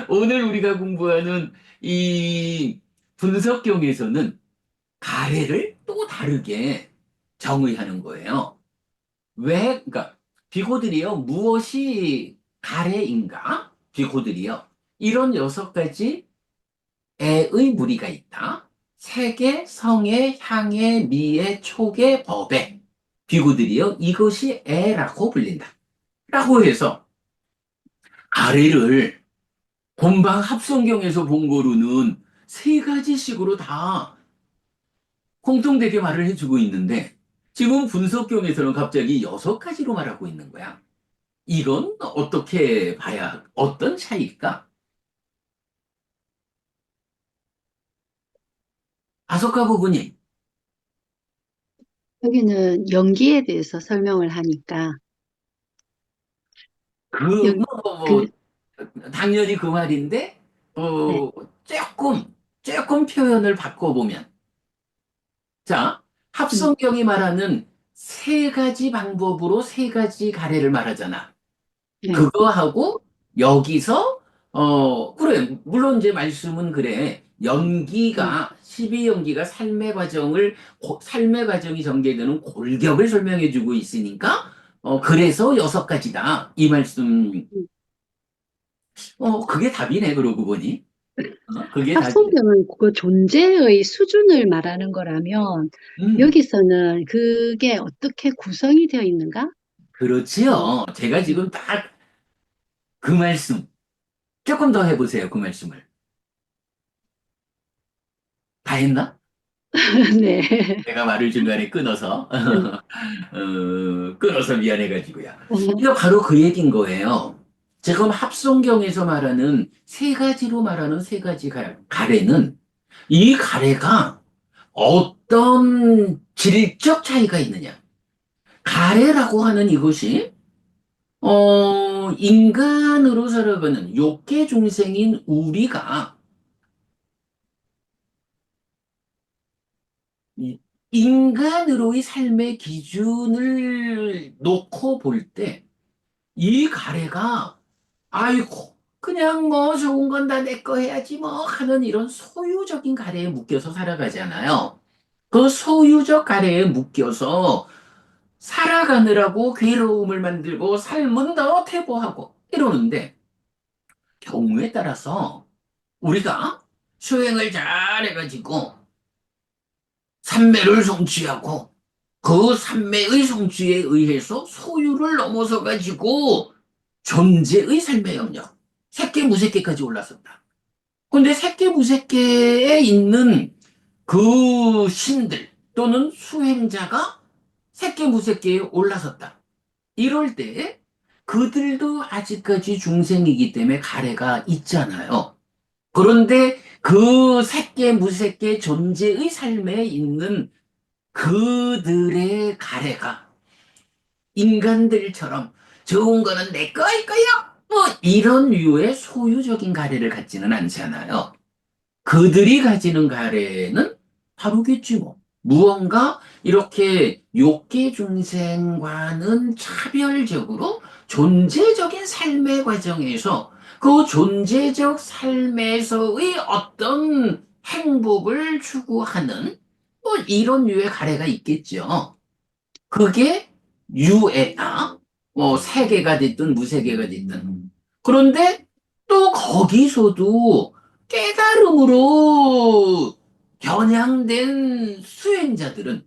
S1: 오늘 우리가 공부하는 이 분석경에서는 가래를 또 다르게 정의하는 거예요. 왜, 그러니까, 비고들이요, 무엇이 가래인가? 비고들이요, 이런 6가지 애의 무리가 있다. 색의, 성의, 향의, 미의, 촉의, 법의 비고들이요, 이것이 애라고 불린다. 라고 해서, 가래를 본방 합성경에서 본 거로는 세 가지씩으로 다 공통되게 말을 해주고 있는데, 지금 분석경에서는 갑자기 6가지로 말하고 있는 거야. 이건 어떻게 봐야, 어떤 차이일까? 아소카 부부님,
S2: 여기는 연기에 대해서 설명을 하니까, 연,
S1: 뭐,
S2: 그,
S1: 당연히 그 말인데,
S2: 네,
S1: 조금 표현을 바꿔보면. 자,
S2: 음,
S1: 합성경이 말하는 세 가지 방법으로 세 가지 가래를 말하잖아.
S2: 네,
S1: 그거하고 여기서 그래 물론 이제 말씀은 그래
S2: 음,
S1: 연기가 12연기가 삶의 과정이 전개되는 골격을 설명해 주고 있으니까 그래서 6가지다 이 말씀
S2: 음.
S1: 그게 답이네 그러고 보니 그게 답이네.
S2: 합성경은 그 존재의 수준을 말하는 거라면,
S1: 음
S2: 여기서는 그게 어떻게 구성이 되어 있는가? 음,
S1: 그렇지요 제가
S2: 음.
S1: 지금 딱 그 말씀 조금 더 해보세요 그 말씀을 다 했나?
S2: 네.
S1: 내가 말을 중간에 끊어서
S2: 음,
S1: 끊어서 미안해가지고요. 이거 바로 그 얘기인 거예요. 지금 합성경에서 말하는 세 가지로 말하는 세 가지 가래는 이 가래가 어떤 질적 차이가 있느냐. 가래라고 하는 이것이 인간으로 살아가는 욕계 중생인 우리가 이 인간으로의 삶의 기준을 놓고 볼 때 이 가래가 아이고 그냥 뭐 좋은 건 다 내 거 해야지 뭐 하는 이런 소유적인 가래에 묶여서 살아가잖아요. 그 소유적 가래에 묶여서 살아가느라고 괴로움을 만들고 삶은 더 퇴보하고 이러는데 경우에 따라서 우리가 수행을 잘 해가지고 삼매를 성취하고 그 삼매의 성취에 의해서 소유를 넘어서 가지고 존재의 삶의 영역, 색계 무색계까지 올랐었다. 근데 색계 무색계에 있는 그 신들 또는 수행자가 색계 무색계에 올라섰다. 이럴 때 그들도 아직까지 중생이기 때문에 가래가 있잖아요. 그런데 그 색계 무색계 존재의 삶에 있는 그들의 가래가 인간들처럼 좋은 거는 내 거일 거요. 뭐 이런 류의 소유적인 가래를 갖지는 않잖아요. 그들이 가지는 가래는 바로겠지 뭐. 무언가 이렇게 욕계 중생과는 차별적으로 존재적인 삶의 과정에서 그 존재적 삶에서의 어떤 행복을 추구하는 뭐 이런 류의 가래가 있겠죠. 그게 유애나 뭐 세계가 됐든 무세계가 됐든. 그런데 또 거기서도 깨달음으로 겨냥된 수행자들은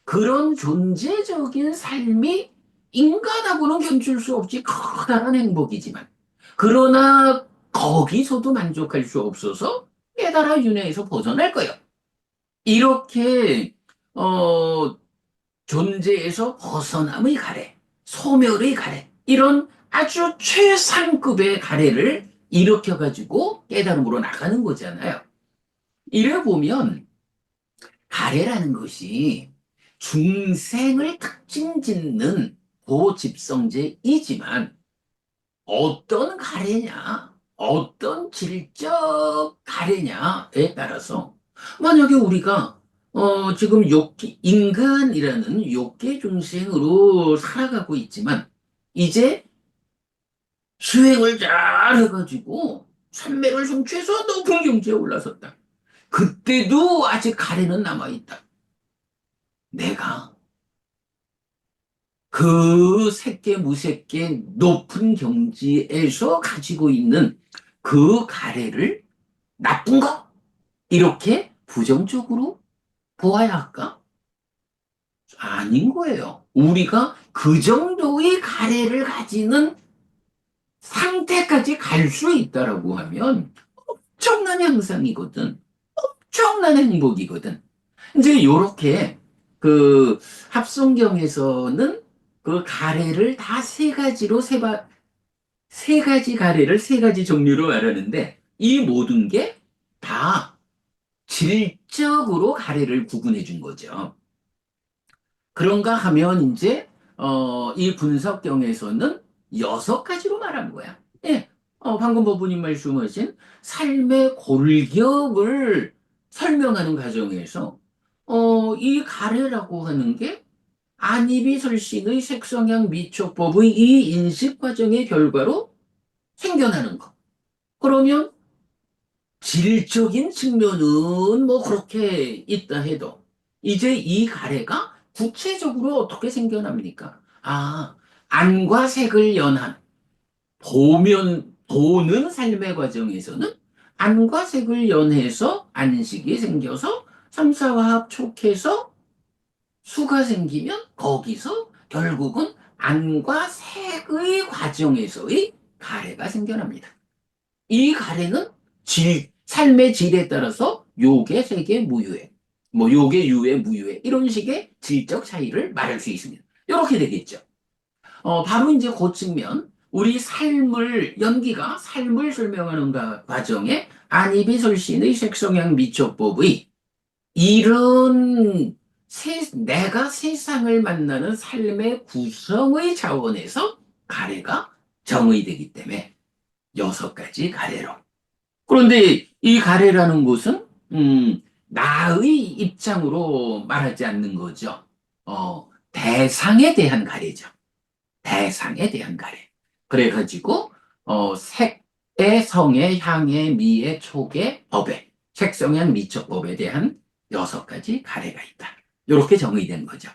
S1: 그런 존재적인 삶이 인간하고는 견줄 수 없이 커다란 행복이지만 그러나 거기서도 만족할 수 없어서 깨달아 윤회에서 벗어날 거예요. 이렇게 어, 존재에서 벗어남의 가래, 소멸의 가래, 이런 아주 최상급의 가래를 일으켜가지고 깨달음으로 나가는 거잖아요. 이래 보면 가래라는 것이 중생을 특징 짓는 고집성제이지만 어떤 가래냐, 어떤 질적 가래냐에 따라서 만약에 우리가 지금 인간이라는 욕계 중생으로 살아가고 있지만 이제 수행을 잘 해가지고 삼매를 성취해서 높은 경지에 올라섰다. 그때도 아직 가래는 남아있다. 내가 그 색계 무색계 높은 경지에서 가지고 있는 그 가래를 나쁜 거? 이렇게 부정적으로 보아야 할까? 아닌 거예요. 우리가 그 정도의 가래를 가지는 상태까지 갈 수 있다라고 하면 엄청난 향상이거든. 엄청난 행복이거든. 이제 요렇게 그 합성경에서는 그 가래를 다 세 가지로 세 가지 가래를 세 가지 종류로 말하는데 이 모든 게 다 질적으로 가래를 구분해 준 거죠. 그런가 하면 이제 이 분석경에서는 여섯 가지로 말한 거야. 예, 방금 법부님 말씀하신 삶의 골격을 설명하는 과정에서 이 가래라고 하는 게 안이비설신의 색성향 미촉법의 이 인식 과정의 결과로 생겨나는 거. 그러면 질적인 측면은 뭐 그렇게 있다 해도 이제 이 가래가 구체적으로 어떻게 생겨납니까? 아, 안과 색을 연한 보는 삶의 과정에서는 안과 색을 연해서 안식이 생겨서 삼사화합 촉해서 수가 생기면 거기서 결국은 안과 색의 과정에서의 가래가 생겨납니다. 이 가래는 삶의 질에 따라서 요계, 세계, 무유해, 뭐 요계, 유해, 무유해 이런 식의 질적 차이를 말할 수 있습니다. 이렇게 되겠죠. 바로 이제 그 측면, 우리 연기가 삶을 설명하는 과정에 안이비설신의 색성향 미촉법의 이런 내가 세상을 만나는 삶의 구성의 차원에서 가래가 정의되기 때문에 6가지 가래로. 그런데 이 가래라는 것은 나의 입장으로 말하지 않는 거죠. 대상에 대한 가래죠. 대상에 대한 가래. 그래가지고 색의, 성의, 향의, 미의, 촉의, 법의, 색성향, 미촉, 법에 대한 6가지 가래가 있다. 이렇게 정의된 거죠.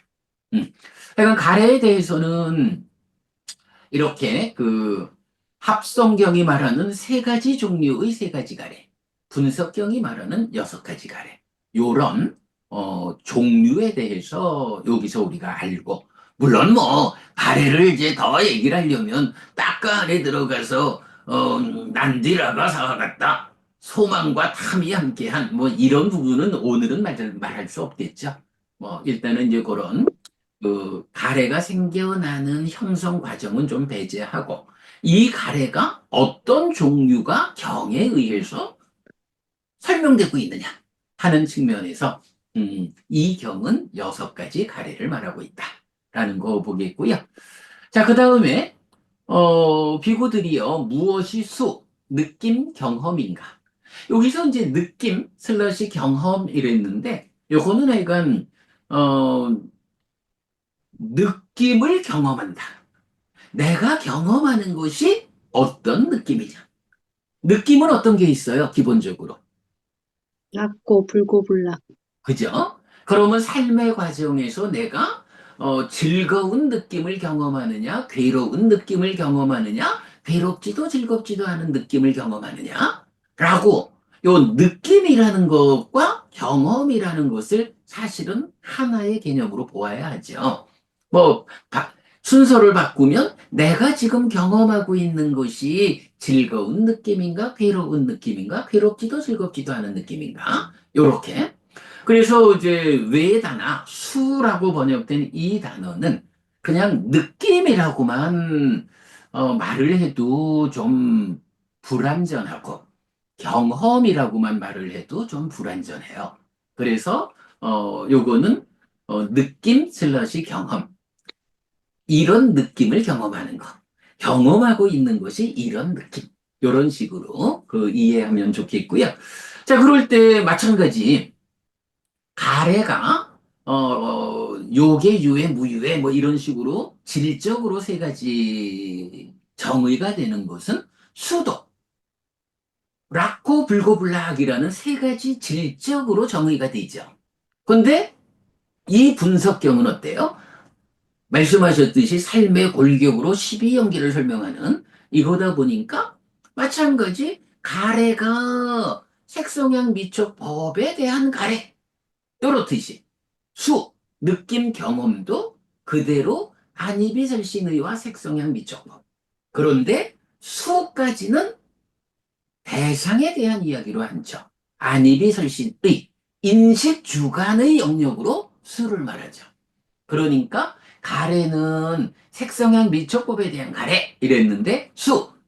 S1: 그러니까 가래에 대해서는 이렇게 합성경이 말하는 3가지 종류의 3가지 가래, 분석경이 말하는 6가지 가래, 요런 종류에 대해서 여기서 우리가 알고, 물론 뭐 가래를 이제 더 얘기를 하려면 딱가 안에 들어가서 난디라가 사와갔다, 소망과 탐이 함께한 뭐 이런 부분은 오늘은 말할 수 없겠죠. 뭐 일단은 이제 그런 가래가 생겨나는 형성 과정은 좀 배제하고, 이 가래가 어떤 종류가 경에 의해서 설명되고 있느냐 하는 측면에서 이 경은 6가지 가래를 말하고 있다라는 거 보겠고요. 자, 그 다음에 비구들이요, 무엇이 느낌, 경험인가? 여기서 이제 느낌 슬러시 경험 이랬는데, 요거는 하여간 느낌을 경험한다. 내가 경험하는 것이 어떤 느낌이냐? 느낌은 어떤 게 있어요, 기본적으로?
S2: 낮고 불고 불락.
S1: 그죠? 그러면 삶의 과정에서 내가 즐거운 느낌을 경험하느냐, 괴로운 느낌을 경험하느냐, 괴롭지도 즐겁지도 않은 느낌을 경험하느냐, 라고 요 느낌이라는 것과 경험이라는 것을 사실은 하나의 개념으로 보아야 하죠. 뭐 순서를 바꾸면 내가 지금 경험하고 있는 것이 즐거운 느낌인가, 괴로운 느낌인가, 괴롭지도 즐겁지도 않은 느낌인가, 요렇게. 그래서 이제 외단아, 수라고 번역된 이 단어는 그냥 느낌이라고만 말을 해도 좀 불완전하고, 경험이라고만 말을 해도 좀 불완전해요. 그래서 요거는 느낌 슬러시 경험, 이런 느낌을 경험하는 것, 경험하고 있는 것이 이런 느낌, 이런 식으로 이해하면 좋겠고요. 자, 그럴 때 마찬가지 가래가 요계, 유해, 무유해 뭐 이런 식으로 질적으로 3가지 정의가 되는 것은 수도, 락고, 불고불락이라는 3가지 질적으로 정의가 되죠. 근데 이 분석경은 어때요? 말씀하셨듯이 삶의 골격으로 12연기를 설명하는 이거다 보니까 마찬가지 가래가 색성향 미촉 법에 대한 가래, 요렇듯이 느낌 경험도 그대로 안이비설신의와 색성향 미촉법. 그런데 수까지는 대상에 대한 이야기로 한죠. 안이비설신의 인식 주관의 영역으로 수를 말하죠. 그러니까 가래는 색성향 미촉법에 대한 가래 이랬는데,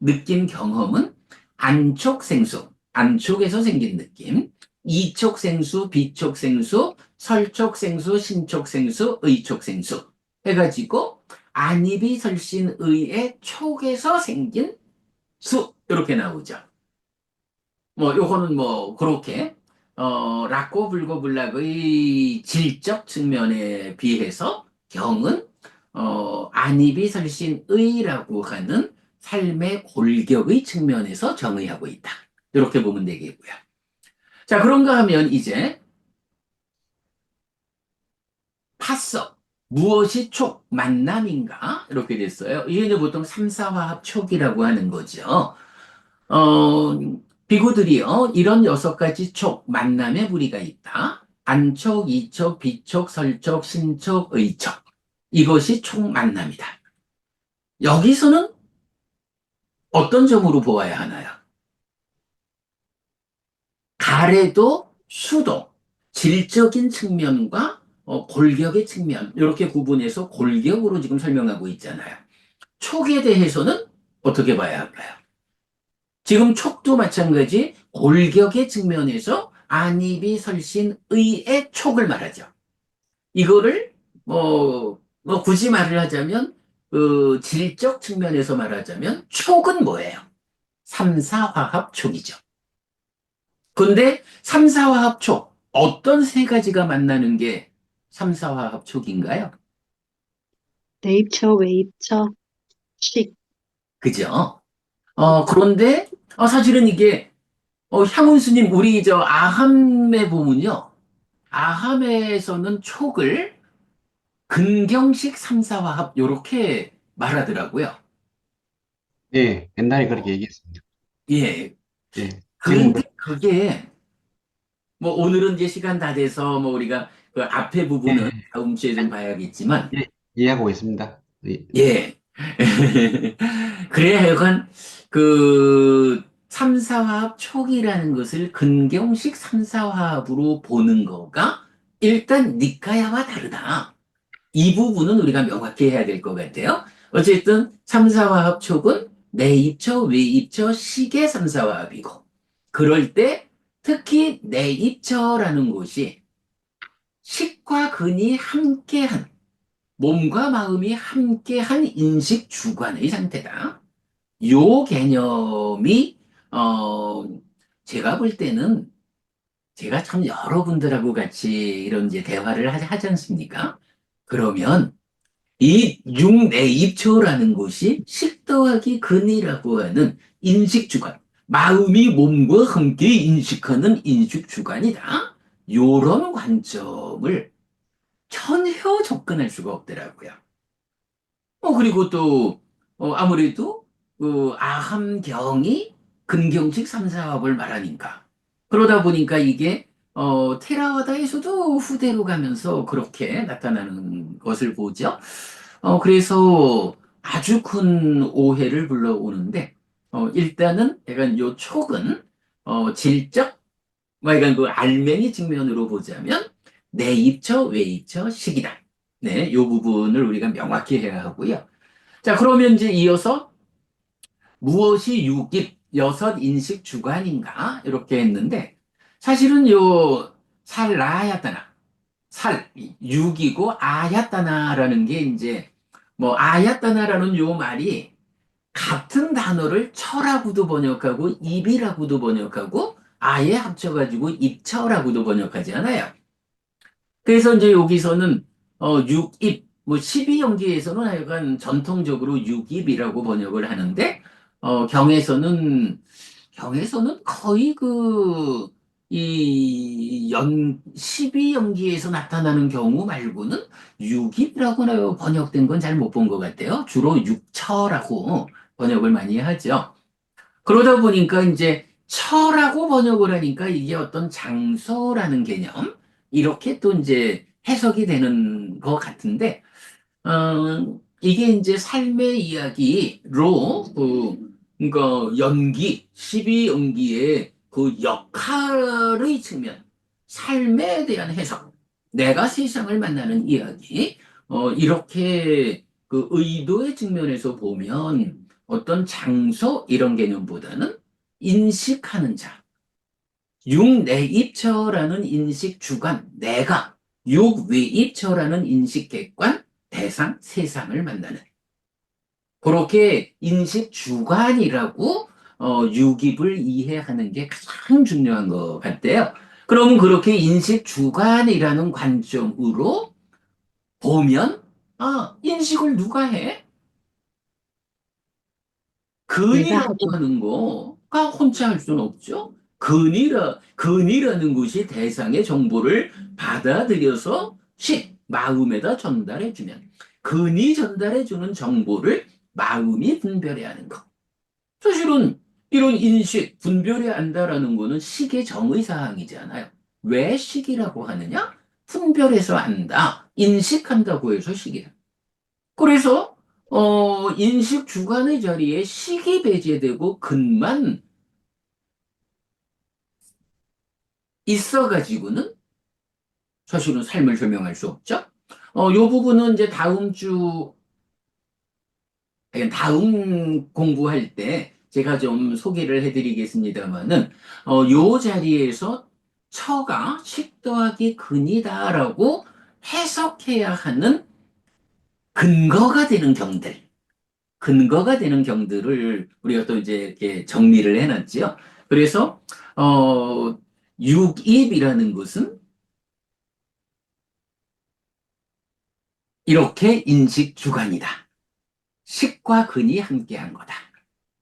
S1: 느낌 경험은 안촉생수, 안촉에서 생긴 느낌, 이촉생수, 비촉생수, 설촉생수, 신촉생수, 의촉생수 해가지고 안이비설신의의 촉에서 생긴 이렇게 나오죠. 뭐 요거는 뭐 그렇게 락고 불고 불락의 질적 측면에 비해서 경은 안이비설신의라고 하는 삶의 골격의 측면에서 정의하고 있다. 이렇게 보면 되겠고요. 자, 그런가 하면 이제 파석, 무엇이 촉, 만남인가? 이렇게 됐어요. 이게 이제 보통 3, 4화합 촉이라고 하는 거죠. 어, 비구들이요, 이런 6가지 촉, 만남의 부리가 있다. 안촉, 이촉, 비촉, 설촉, 신촉, 의촉. 이것이 촉 만남이다. 여기서는 어떤 점으로 보아야 하나요? 가래도 수도, 질적인 측면과 골격의 측면, 이렇게 구분해서 골격으로 지금 설명하고 있잖아요. 촉에 대해서는 어떻게 봐야 할까요? 지금 촉도 마찬가지 골격의 측면에서 안입이 설신 의의 촉을 말하죠. 이거를 굳이 말을 하자면 그 질적 측면에서 말하자면 촉은 뭐예요? 삼사화합 촉이죠. 근데 삼사화합 촉 어떤 세 가지가 만나는 게 삼사화합 촉인가요?
S2: 대입처, 외입처, 식.
S1: 그죠? 그런데 사실은 이게 향훈스님 우리 저 아함에 보면요. 아함에서는 촉을 근경식 삼사화합 요렇게 말하더라고요.
S3: 예, 옛날에 그렇게 얘기했습니다.
S1: 예.
S3: 예,
S1: 그런데
S3: 지금도,
S1: 그게 뭐 오늘은 이제 시간 다 돼서 뭐 우리가 그 앞에
S3: 예,
S1: 부분은 다음 주에 좀 봐야겠지만
S3: 예, 이해하고 있습니다. 예,
S1: 예. 그래야 하여간 그 삼사화합 촉이라는 것을 근경식 삼사화합으로 보는 거가 일단 니까야와 다르다. 이 부분은 우리가 명확히 해야 될 것 같아요. 어쨌든 삼사화합 촉은 내입처, 외입처, 식의 삼사화합이고 그럴 때 특히 내입처라는 곳이 식과 근이 함께한 몸과 마음이 함께한 인식 주관의 상태다. 요 개념이 제가 볼 때는 제가 참 여러분들하고 같이 이런 이제 대화를 하지 않습니까? 그러면 이 육내입초라는 것이 식 더하기 근이라고 하는 인식 주관, 마음이 몸과 함께 인식하는 인식 주관이다. 요런 관점을 전혀 접근할 수가 없더라고요. 그리고 또, 아무래도, 아함경이 근경식 삼사합을 말하니까. 그러다 보니까 이게, 테라와다에서도 후대로 가면서 그렇게 나타나는 것을 보죠. 그래서 아주 큰 오해를 불러오는데, 일단은 약간 요 촉은, 질적, 뭐 약간 그 알맹이 측면으로 보자면, 내입처, 외입처, 식이다. 네, 요 부분을 우리가 명확히 해야 하고요. 자, 그러면 이제 이어서 무엇이 육입, 여섯 인식 주관인가? 이렇게 했는데, 사실은 요, 살라야따나, 육이고 아야따나라는 게 이제, 뭐, 아야따나라는 요 말이 같은 단어를 처라고도 번역하고, 입이라고도 번역하고, 아예 합쳐가지고 입처라고도 번역하잖아요. 그래서 이제 여기서는 6입, 뭐 12연기에서는 하여간 전통적으로 6입이라고 번역을 하는데 경에서는 거의 이 12연기에서 나타나는 경우 말고는 6입이라고 번역된 건 잘 못 본 것 같아요. 주로 육처라고 번역을 많이 하죠. 그러다 보니까 이제 처라고 번역을 하니까 이게 어떤 장소라는 개념, 이렇게 또 이제 해석이 되는 것 같은데, 이게 이제 삶의 이야기로, 그러니까 연기, 12연기의 그 역할의 측면, 삶에 대한 해석, 내가 세상을 만나는 이야기, 이렇게 그 의도의 측면에서 보면 어떤 장소 이런 개념보다는 인식하는 자, 육내입처라는 인식 주관, 내가, 육외입처라는 인식 객관, 대상, 세상을 만나는. 그렇게 인식 주관이라고 유깁을 이해하는 게 가장 중요한 것 같아요. 그러면 그렇게 인식 주관이라는 관점으로 보면, 인식을 누가 해?
S2: 내가
S1: 근이라고
S2: 하죠.
S1: 하는 거가 혼자 할 수는 없죠. 근이라는 것이 대상의 정보를 받아들여서 마음에다 전달해주면, 근이 전달해주는 정보를 마음이 분별해야 하는 것. 사실은 이런 인식, 분별해야 한다라는 거는 식의 정의사항이잖아요. 왜 식이라고 하느냐? 분별해서 안다. 인식한다고 해서 식이다. 그래서 인식 주관의 자리에 식이 배제되고 근만 있어가지고는 사실은 삶을 설명할 수 없죠. 요 부분은 이제 다음 공부할 때 제가 좀 소개를 해드리겠습니다만은, 요 자리에서 처가 식 더하기 근이다라고 해석해야 하는 근거가 되는 경들, 근거가 되는 경들을 우리가 또 이제 이렇게 정리를 해놨지요. 그래서 육입이라는 것은 이렇게 인식 주관이다. 식과 근이 함께한 거다.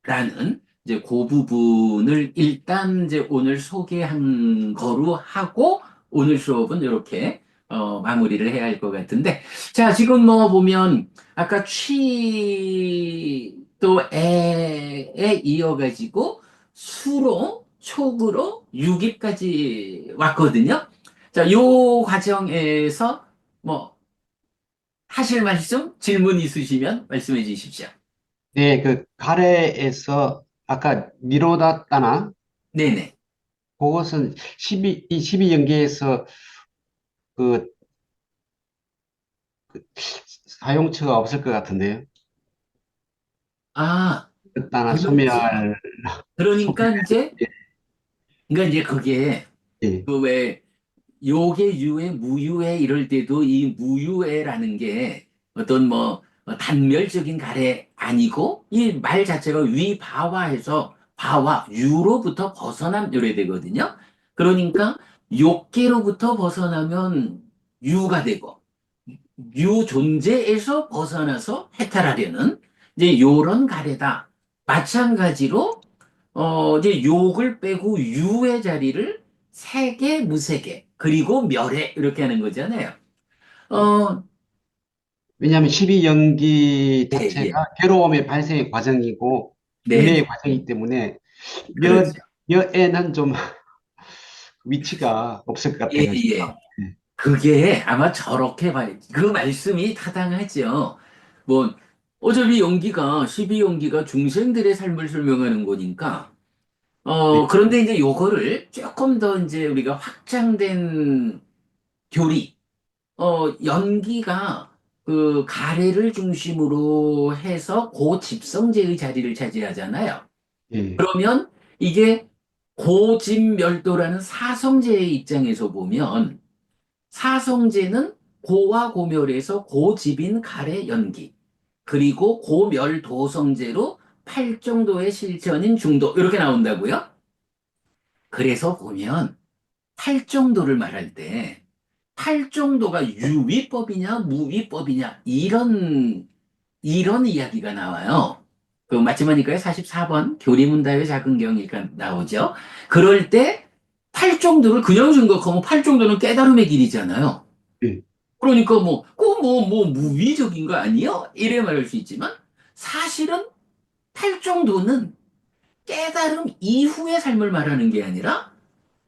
S1: 라는 이제 그 부분을 일단 이제 오늘 소개한 거로 하고 오늘 수업은 이렇게 마무리를 해야 할 것 같은데 자 지금 뭐 보면 아까 취 또 에에 이어가지고 수로 촉으로 유기까지 왔거든요. 자, 요 과정에서 뭐 하실 말씀 질문 있으시면 말씀해 주십시오.
S3: 네, 그 가래에서 아까 니로다따나
S1: 네네.
S3: 그것은 12연계에서 그 사용처가 없을 것 같은데요.
S1: 아,
S3: 따나 소멸,
S1: 그렇죠. 그러니까
S3: 소멸,
S1: 이제, 그러니까 이제 그게,
S3: 예,
S1: 그 왜, 요게 유해, 무유해 이럴 때도 이 무유해라는 게 어떤 뭐 단멸적인 가래 아니고 이 말 자체가 위바와해서 바와, 유로부터 벗어남 요래되거든요. 그러니까 욕계로부터 벗어나면 유가 되고 유 존재에서 벗어나서 해탈하려는 이제 요런 가래다. 마찬가지로 이제 욕을 빼고 유의 자리를 세계, 무세계, 그리고 멸해 이렇게 하는 거잖아요. 어,
S3: 왜냐하면 12연기
S1: 예, 예.
S3: 자체가 괴로움의 발생의 과정이고 윤회의
S1: 네네.
S3: 과정이기 때문에 몇,
S1: 그렇죠.
S3: 몇에는 좀 위치가 없을 것
S1: 예,
S3: 같아가지고.
S1: 예. 그게 아마 저렇게 그 말씀이 타당하죠. 뭐, 어차피 연기가, 12연기가 중생들의 삶을 설명하는 거니까,
S3: 네,
S1: 그런데 이제 요거를 조금 더 이제 우리가 확장된 교리, 연기가 그 가래를 중심으로 해서 고집성제의 자리를 차지하잖아요.
S3: 예,
S1: 그러면 이게 고집멸도라는 사성제의 입장에서 보면 사성제는 고와 고멸에서 고집인 가래 연기, 그리고 고멸도성제로 팔정도의 실천인 중도, 이렇게 나온다고요? 그래서 보면 팔정도를 말할 때 팔정도가 유위법이냐 무위법이냐 이런 이야기가 나와요. 그 마지막이니까요. 44번 교리문답의 작은 경이가 나오죠. 그럴 때 팔정도를 그냥 생각하면 팔정도는 깨달음의 길이잖아요.
S3: 예.
S1: 그러니까 뭐 무위적인 거 아니요? 이래 말할 수 있지만 사실은 팔정도는 깨달음 이후의 삶을 말하는 게 아니라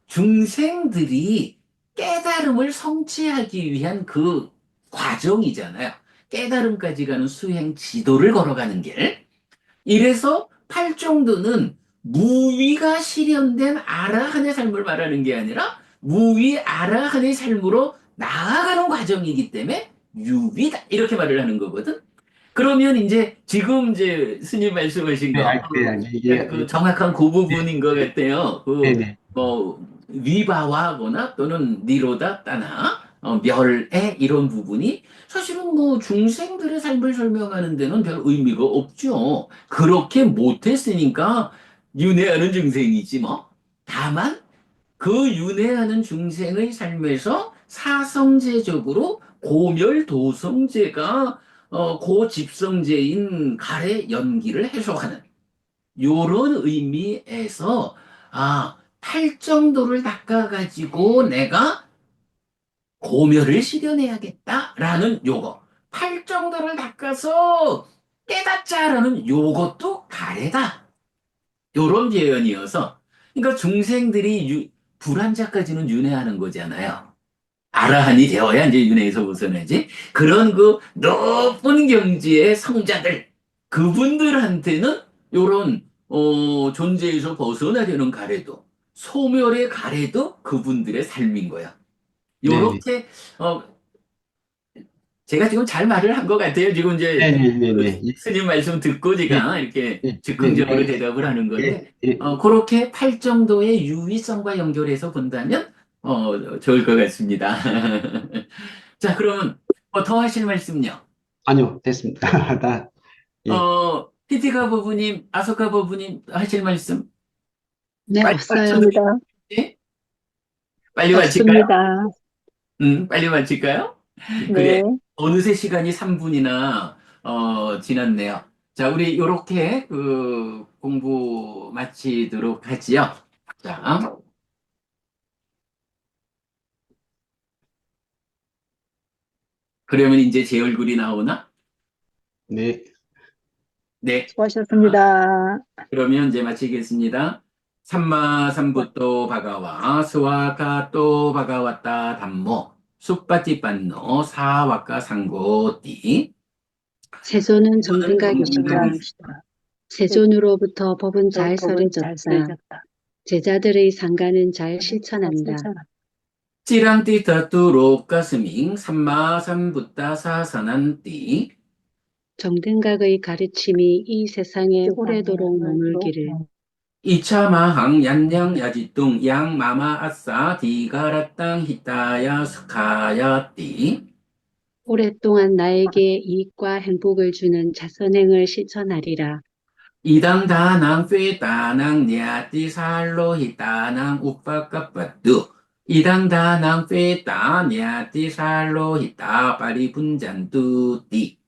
S1: 중생들이 깨달음을 성취하기 위한 그 과정이잖아요. 깨달음까지 가는 수행 지도를 걸어가는 길. 이래서 팔정도는 무위가 실현된 아라한의 삶을 말하는 게 아니라 무위 아라한의 삶으로 나아가는 과정이기 때문에 유위다. 이렇게 말을 하는 거거든. 그러면 이제 지금 이제 스님 말씀하신
S3: 네,
S1: 거, 그
S3: 예,
S1: 정확한 그 부분인 것 같아요.
S3: 네, 네.
S1: 위바와거나 또는 니로다 따나 멸의 이런 부분이 사실은 뭐 중생들의 삶을 설명하는 데는 별 의미가 없죠. 그렇게 못했으니까 윤회하는 중생이지 뭐. 다만 그 윤회하는 중생의 삶에서 사성제적으로 고멸도성제가 고집성제인 갈의 연기를 해석하는 요런 의미에서 팔정도를 닦아가지고 내가 고멸을 실현해야겠다라는 요거. 팔정도를 닦아서 깨닫자라는 요것도 가래다. 요런 표현이어서 그러니까 중생들이 불한자까지는 윤회하는 거잖아요. 아라한이 되어야 이제 윤회에서 벗어나지. 그런 그 높은 경지의 성자들, 그분들한테는 요런 존재에서 벗어나려는 가래도 소멸의 가래도 그분들의 삶인 거야.
S3: 네,
S1: 요렇게 어, 제가 지금 잘 말을 한 것 같아요. 지금 이제
S3: 네, 네, 네,
S1: 그
S3: 네,
S1: 스님 말씀 듣고
S3: 예,
S1: 제가 이렇게
S3: 예, 네, 네,
S1: 즉흥적으로 대답을 하는
S3: 예,
S1: 건데,
S3: 예,
S1: 그렇게 팔정도의 유의성과 연결해서 본다면 좋을 것 같습니다. 자, 그러면 더 하실 말씀요?
S3: 아니요, 됐습니다. 나, 예.
S1: 피티가 부부님, 아소카 부부님 하실 말씀?
S2: 네,
S1: 빨리
S2: 없어요.
S1: 맞춰드릴지?
S4: 없습니다.
S1: 빨리 마칠까요?
S4: 없습니다.
S1: 빨리 마칠까요? 그래,
S4: 네.
S1: 어느새 시간이 3분이나 지났네요. 자, 우리 요렇게 공부 마치도록 하지요. 자, 그러면 이제 제 얼굴이 나오나?
S3: 네.
S1: 네. 자,
S4: 수고하셨습니다.
S1: 그러면 이제 마치겠습니다. 삼마 삼부또 바가와 스와카 또 바가왔다 담모 쑥바찌빤노 사와카 상고띠
S2: 세존은
S1: 이거는
S2: 정등각이시다.
S1: 정등각이시다.
S2: 세존으로부터 법은 잘
S4: 법은 잘
S2: 설해졌다.
S4: 쓰여졌다.
S2: 제자들의 상가는 잘 실천한다.
S1: 찌랑띠 따뚜로 가스밍 삼마 삼부따 사산한띠
S2: 정등각의 가르침이 이 세상에 오래도록 머물기를.
S1: 이차마항 얀양 야지뚱 양마마 아싸 디가라땅 히타야 스카야띠
S2: 오랫동안 나에게 이익과 행복을 주는 자선행을 실천하리라.
S1: 이당다낭 쇠다낭 냐띠 살로 히타낭 우빠까빠뚜 이당다낭 쇠다 냐띠 살로 히타 빠리 분잔뚜띠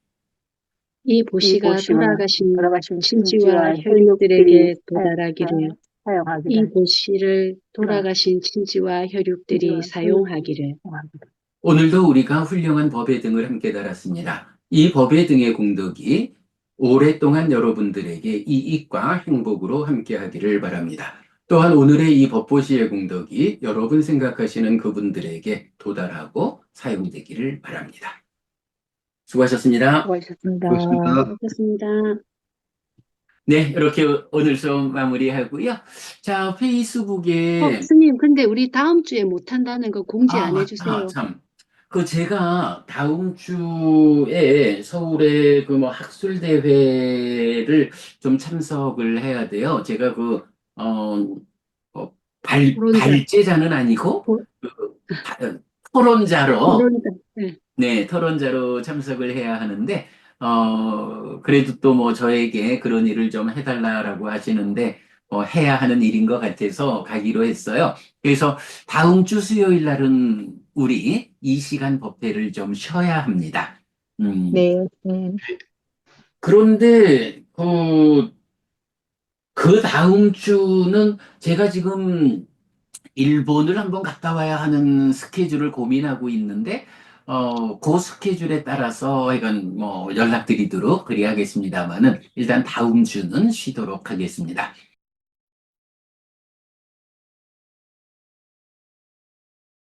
S2: 이 보시가 돌아가신
S4: 돌아가신
S2: 친지와
S4: 친지와
S2: 혈육들에게
S4: 혈육들이
S2: 도달하기를. 이
S4: 사용하기를.
S2: 보시를 돌아가신 친지와 혈육들이 사용하기를.
S1: 오늘도 우리가 훌륭한 법의 등을 함께 달았습니다. 이 법의 등의 공덕이 오랫동안 여러분들에게 이익과 행복으로 함께 하기를 바랍니다. 또한 오늘의 이 법보시의 공덕이 여러분 생각하시는 그분들에게 도달하고 사용되기를 바랍니다. 수고하셨습니다.
S4: 수고하셨습니다.
S3: 고맙습니다.
S2: 그렇습니다.
S1: 네, 이렇게 오늘 수업 마무리하고요. 자, 페이스북에
S2: 스님, 근데 우리 다음 주에 못한다는 거 공지 안
S1: 맞다.
S2: 해주세요.
S1: 참. 제가 다음 주에 서울에 학술대회를 좀 참석을 해야 돼요. 제가
S2: 토론자.
S1: 발제자는 아니고,
S2: 토-
S1: 토론자로,
S2: 토론자. 네.
S1: 네, 토론자로 참석을 해야 하는데, 그래도 또 저에게 그런 일을 좀 해달라고 하시는데, 해야 하는 일인 것 같아서 가기로 했어요. 그래서 다음 주 수요일 날은 우리 이 시간 법회를 좀 쉬어야 합니다.
S4: 네.
S1: 그런데, 그 다음 주는 제가 지금 일본을 한번 갔다 와야 하는 스케줄을 고민하고 있는데, 그 스케줄에 따라서 연락드리도록 그리하겠습니다만은 일단 다음 주는 쉬도록 하겠습니다.